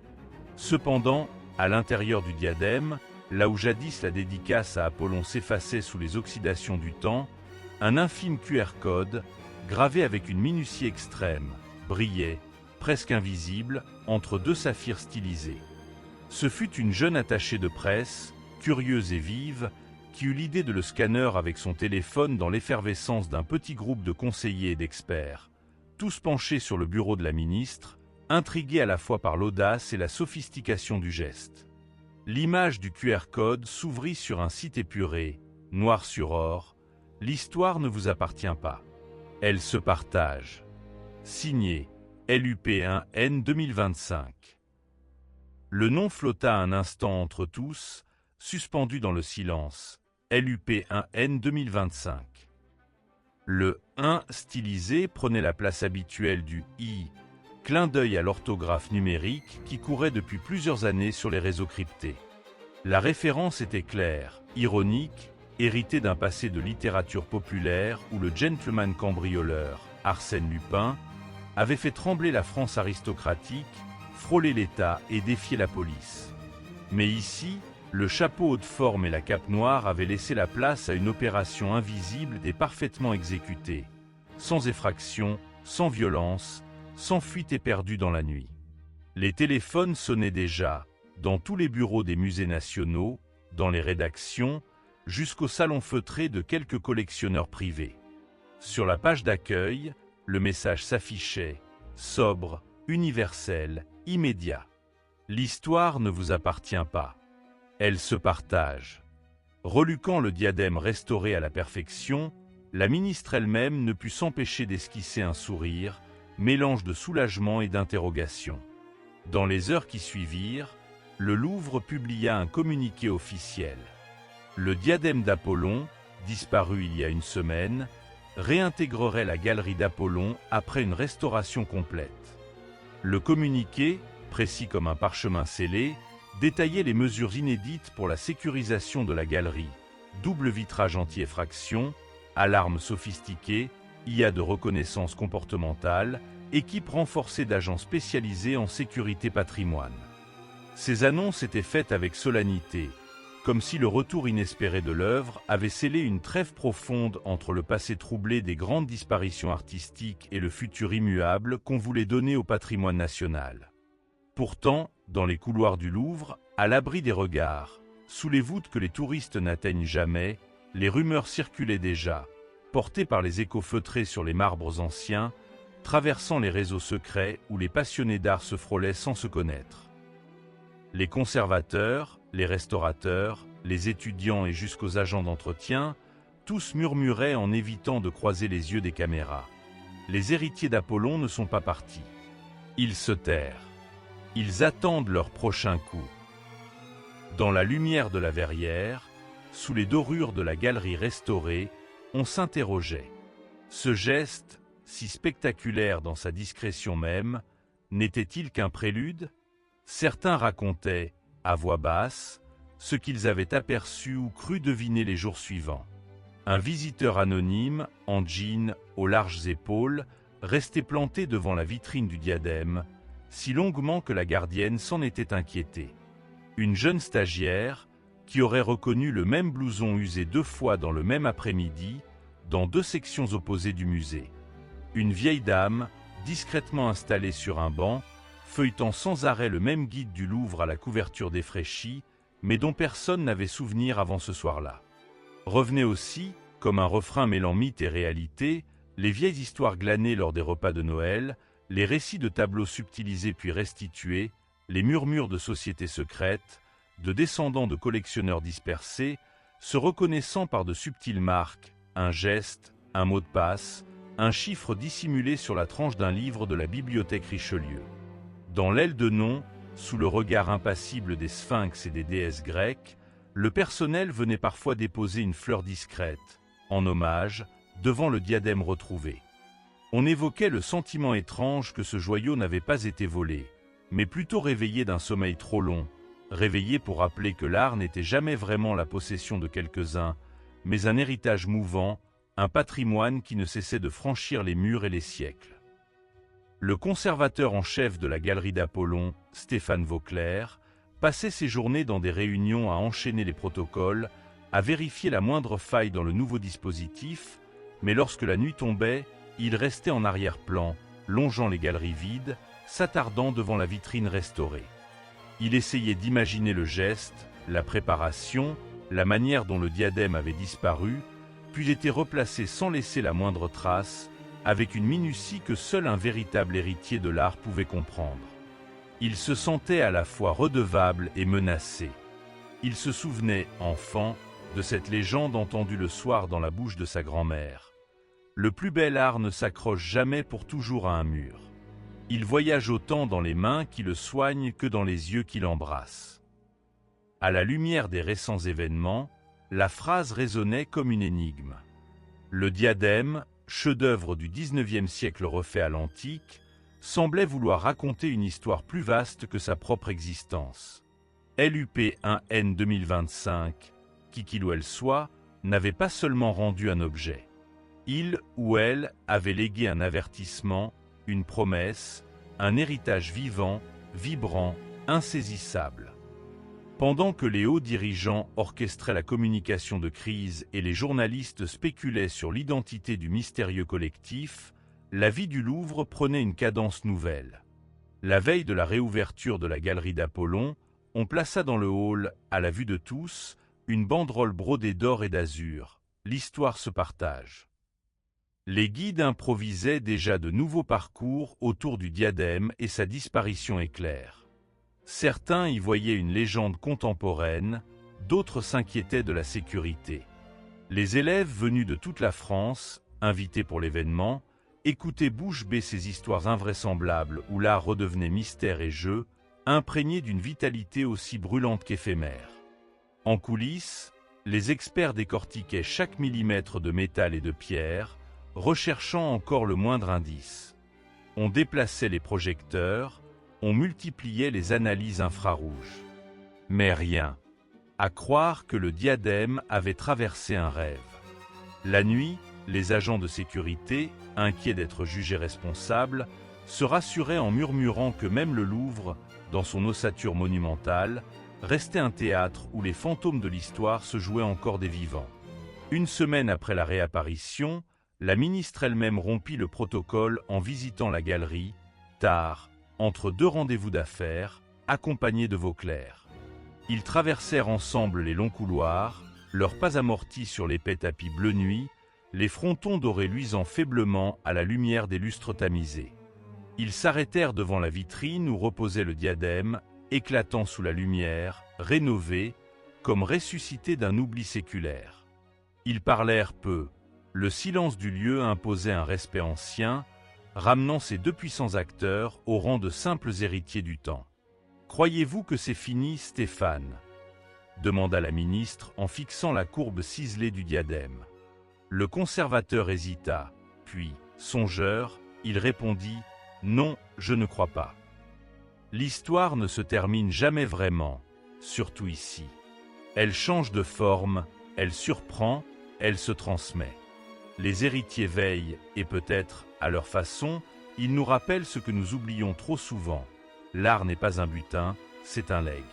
A: Cependant, à l'intérieur du diadème, là où jadis la dédicace à Apollon s'effaçait sous les oxydations du temps, un infime QR code, gravé avec une minutie extrême, brillait, presque invisible, entre deux saphirs stylisés. Ce fut une jeune attachée de presse, curieuse et vive, qui eut l'idée de le scanner avec son téléphone dans l'effervescence d'un petit groupe de conseillers et d'experts, tous penchés sur le bureau de la ministre, intrigués à la fois par l'audace et la sophistication du geste. L'image du QR code s'ouvrit sur un site épuré, noir sur or. L'histoire ne vous appartient pas. Elle se partage. Signé LUP1N 2025. Le nom flotta un instant entre tous, suspendu dans le silence. LUP1N 2025. Le 1 stylisé prenait la place habituelle du I, clin d'œil à l'orthographe numérique qui courait depuis plusieurs années sur les réseaux cryptés. La référence était claire, ironique, héritée d'un passé de littérature populaire où le gentleman cambrioleur, Arsène Lupin, avait fait trembler la France aristocratique, frôler l'État et défier la police. Mais ici, le chapeau haute forme et la cape noire avaient laissé la place à une opération invisible et parfaitement exécutée, sans effraction, sans violence, sans fuite éperdue dans la nuit. Les téléphones sonnaient déjà, dans tous les bureaux des musées nationaux, dans les rédactions, jusqu'au salon feutré de quelques collectionneurs privés. Sur la page d'accueil, le message s'affichait, sobre, universel, immédiat. L'histoire ne vous appartient pas. Elle se partage. Reluquant le diadème restauré à la perfection, la ministre elle-même ne put s'empêcher d'esquisser un sourire, mélange de soulagement et d'interrogation. Dans les heures qui suivirent, le Louvre publia un communiqué officiel. Le diadème d'Apollon, disparu il y a une semaine, réintégrerait la galerie d'Apollon après une restauration complète. Le communiqué, précis comme un parchemin scellé, détaillait les mesures inédites pour la sécurisation de la galerie, double vitrage anti-effraction, alarme sophistiquée, IA de reconnaissance comportementale, équipe renforcée d'agents spécialisés en sécurité patrimoine. Ces annonces étaient faites avec solennité, comme si le retour inespéré de l'œuvre avait scellé une trêve profonde entre le passé troublé des grandes disparitions artistiques et le futur immuable qu'on voulait donner au patrimoine national. Pourtant, dans les couloirs du Louvre, à l'abri des regards, sous les voûtes que les touristes n'atteignent jamais, les rumeurs circulaient déjà, portées par les échos feutrés sur les marbres anciens, traversant les réseaux secrets où les passionnés d'art se frôlaient sans se connaître. Les conservateurs, les restaurateurs, les étudiants et jusqu'aux agents d'entretien, tous murmuraient en évitant de croiser les yeux des caméras. Les héritiers d'Apollon ne sont pas partis. Ils se terrent. Ils attendent leur prochain coup. Dans la lumière de la verrière, sous les dorures de la galerie restaurée, on s'interrogeait. Ce geste, si spectaculaire dans sa discrétion même, n'était-il qu'un prélude ? Certains racontaient, à voix basse, ce qu'ils avaient aperçu ou cru deviner les jours suivants. Un visiteur anonyme, en jean, aux larges épaules, restait planté devant la vitrine du diadème, si longuement que la gardienne s'en était inquiétée. Une jeune stagiaire, qui aurait reconnu le même blouson usé 2 fois dans le même après-midi, dans 2 sections opposées du musée. Une vieille dame, discrètement installée sur un banc, feuilletant sans arrêt le même guide du Louvre à la couverture défraîchie, mais dont personne n'avait souvenir avant ce soir-là. Revenaient aussi, comme un refrain mêlant mythe et réalité, les vieilles histoires glanées lors des repas de Noël, les récits de tableaux subtilisés puis restitués, les murmures de sociétés secrètes, de descendants de collectionneurs dispersés, se reconnaissant par de subtiles marques, un geste, un mot de passe, un chiffre dissimulé sur la tranche d'un livre de la bibliothèque Richelieu. Dans l'aile de nom, sous le regard impassible des sphinx et des déesses grecques, le personnel venait parfois déposer une fleur discrète, en hommage, devant le diadème retrouvé. On évoquait le sentiment étrange que ce joyau n'avait pas été volé, mais plutôt réveillé d'un sommeil trop long, réveillé pour rappeler que l'art n'était jamais vraiment la possession de quelques-uns, mais un héritage mouvant, un patrimoine qui ne cessait de franchir les murs et les siècles. Le conservateur en chef de la galerie d'Apollon, Stéphane Vauclair, passait ses journées dans des réunions à enchaîner les protocoles, à vérifier la moindre faille dans le nouveau dispositif, mais lorsque la nuit tombait, il restait en arrière-plan, longeant les galeries vides, s'attardant devant la vitrine restaurée. Il essayait d'imaginer le geste, la préparation, la manière dont le diadème avait disparu, puis était replacé sans laisser la moindre trace, avec une minutie que seul un véritable héritier de l'art pouvait comprendre. Il se sentait à la fois redevable et menacé. Il se souvenait, enfant, de cette légende entendue le soir dans la bouche de sa grand-mère. Le plus bel art ne s'accroche jamais pour toujours à un mur. Il voyage autant dans les mains qui le soignent que dans les yeux qui l'embrassent. À la lumière des récents événements, la phrase résonnait comme une énigme. Le diadème, chef-d'œuvre du XIXe siècle refait à l'antique, semblait vouloir raconter une histoire plus vaste que sa propre existence. LUP1N 2025, qui qu'il ou elle soit, n'avait pas seulement rendu un objet. Il ou elle avait légué un avertissement, une promesse, un héritage vivant, vibrant, insaisissable. Pendant que les hauts dirigeants orchestraient la communication de crise et les journalistes spéculaient sur l'identité du mystérieux collectif, la vie du Louvre prenait une cadence nouvelle. La veille de la réouverture de la galerie d'Apollon, on plaça dans le hall, à la vue de tous, une banderole brodée d'or et d'azur. L'histoire se partage. Les guides improvisaient déjà de nouveaux parcours autour du diadème et sa disparition éclair. Certains y voyaient une légende contemporaine, d'autres s'inquiétaient de la sécurité. Les élèves venus de toute la France, invités pour l'événement, écoutaient bouche bée ces histoires invraisemblables où l'art redevenait mystère et jeu, imprégné d'une vitalité aussi brûlante qu'éphémère. En coulisses, les experts décortiquaient chaque millimètre de métal et de pierre, recherchant encore le moindre indice. On déplaçait les projecteurs, on multipliait les analyses infrarouges. Mais rien. À croire que le diadème avait traversé un rêve. La nuit, les agents de sécurité, inquiets d'être jugés responsables, se rassurait en murmurant que même le Louvre, dans son ossature monumentale, restait un théâtre où les fantômes de l'histoire se jouaient encore des vivants. Une semaine après la réapparition, la ministre elle-même rompit le protocole en visitant la galerie, tard, entre deux rendez-vous d'affaires, accompagnée de Vauclair. Ils traversèrent ensemble les longs couloirs, leurs pas amortis sur l'épais tapis bleu nuit, les frontons dorés luisant faiblement à la lumière des lustres tamisés. Ils s'arrêtèrent devant la vitrine où reposait le diadème, éclatant sous la lumière, rénové, comme ressuscité d'un oubli séculaire. Ils parlèrent peu. Le silence du lieu imposait un respect ancien, ramenant ces deux puissants acteurs au rang de simples héritiers du temps. « Croyez-vous que c'est fini, Stéphane ?» demanda la ministre en fixant la courbe ciselée du diadème. Le conservateur hésita, puis, songeur, il répondit « Non, je ne crois pas. L'histoire ne se termine jamais vraiment, surtout ici. Elle change de forme, elle surprend, elle se transmet. Les héritiers veillent et peut-être, à leur façon, ils nous rappellent ce que nous oublions trop souvent. L'art n'est pas un butin, c'est un legs. »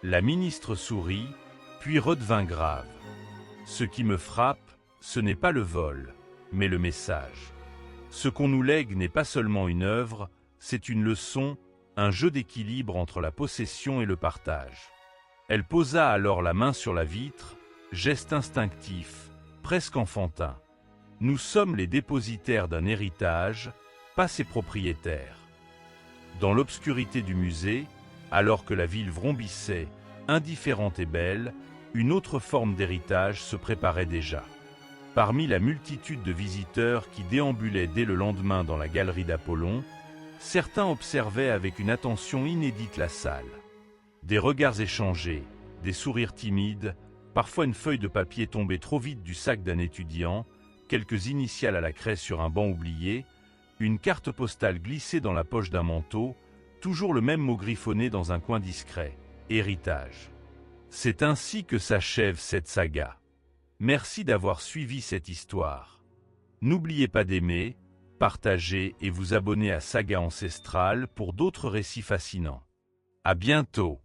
A: La ministre sourit, puis redevint grave. « Ce qui me frappe, ce n'est pas le vol, mais le message. Ce qu'on nous lègue n'est pas seulement une œuvre, c'est une leçon, un jeu d'équilibre entre la possession et le partage. » Elle posa alors la main sur la vitre, geste instinctif, presque enfantin. Nous sommes les dépositaires d'un héritage, pas ses propriétaires. Dans l'obscurité du musée, alors que la ville vrombissait, indifférente et belle, une autre forme d'héritage se préparait déjà. Parmi la multitude de visiteurs qui déambulaient dès le lendemain dans la galerie d'Apollon, certains observaient avec une attention inédite la salle. Des regards échangés, des sourires timides, parfois une feuille de papier tombée trop vite du sac d'un étudiant, quelques initiales à la craie sur un banc oublié, une carte postale glissée dans la poche d'un manteau, toujours le même mot griffonné dans un coin discret, héritage. C'est ainsi que s'achève cette saga. Merci d'avoir suivi cette histoire. N'oubliez pas d'aimer, partager et vous abonner à Saga Ancestrale pour d'autres récits fascinants. À bientôt.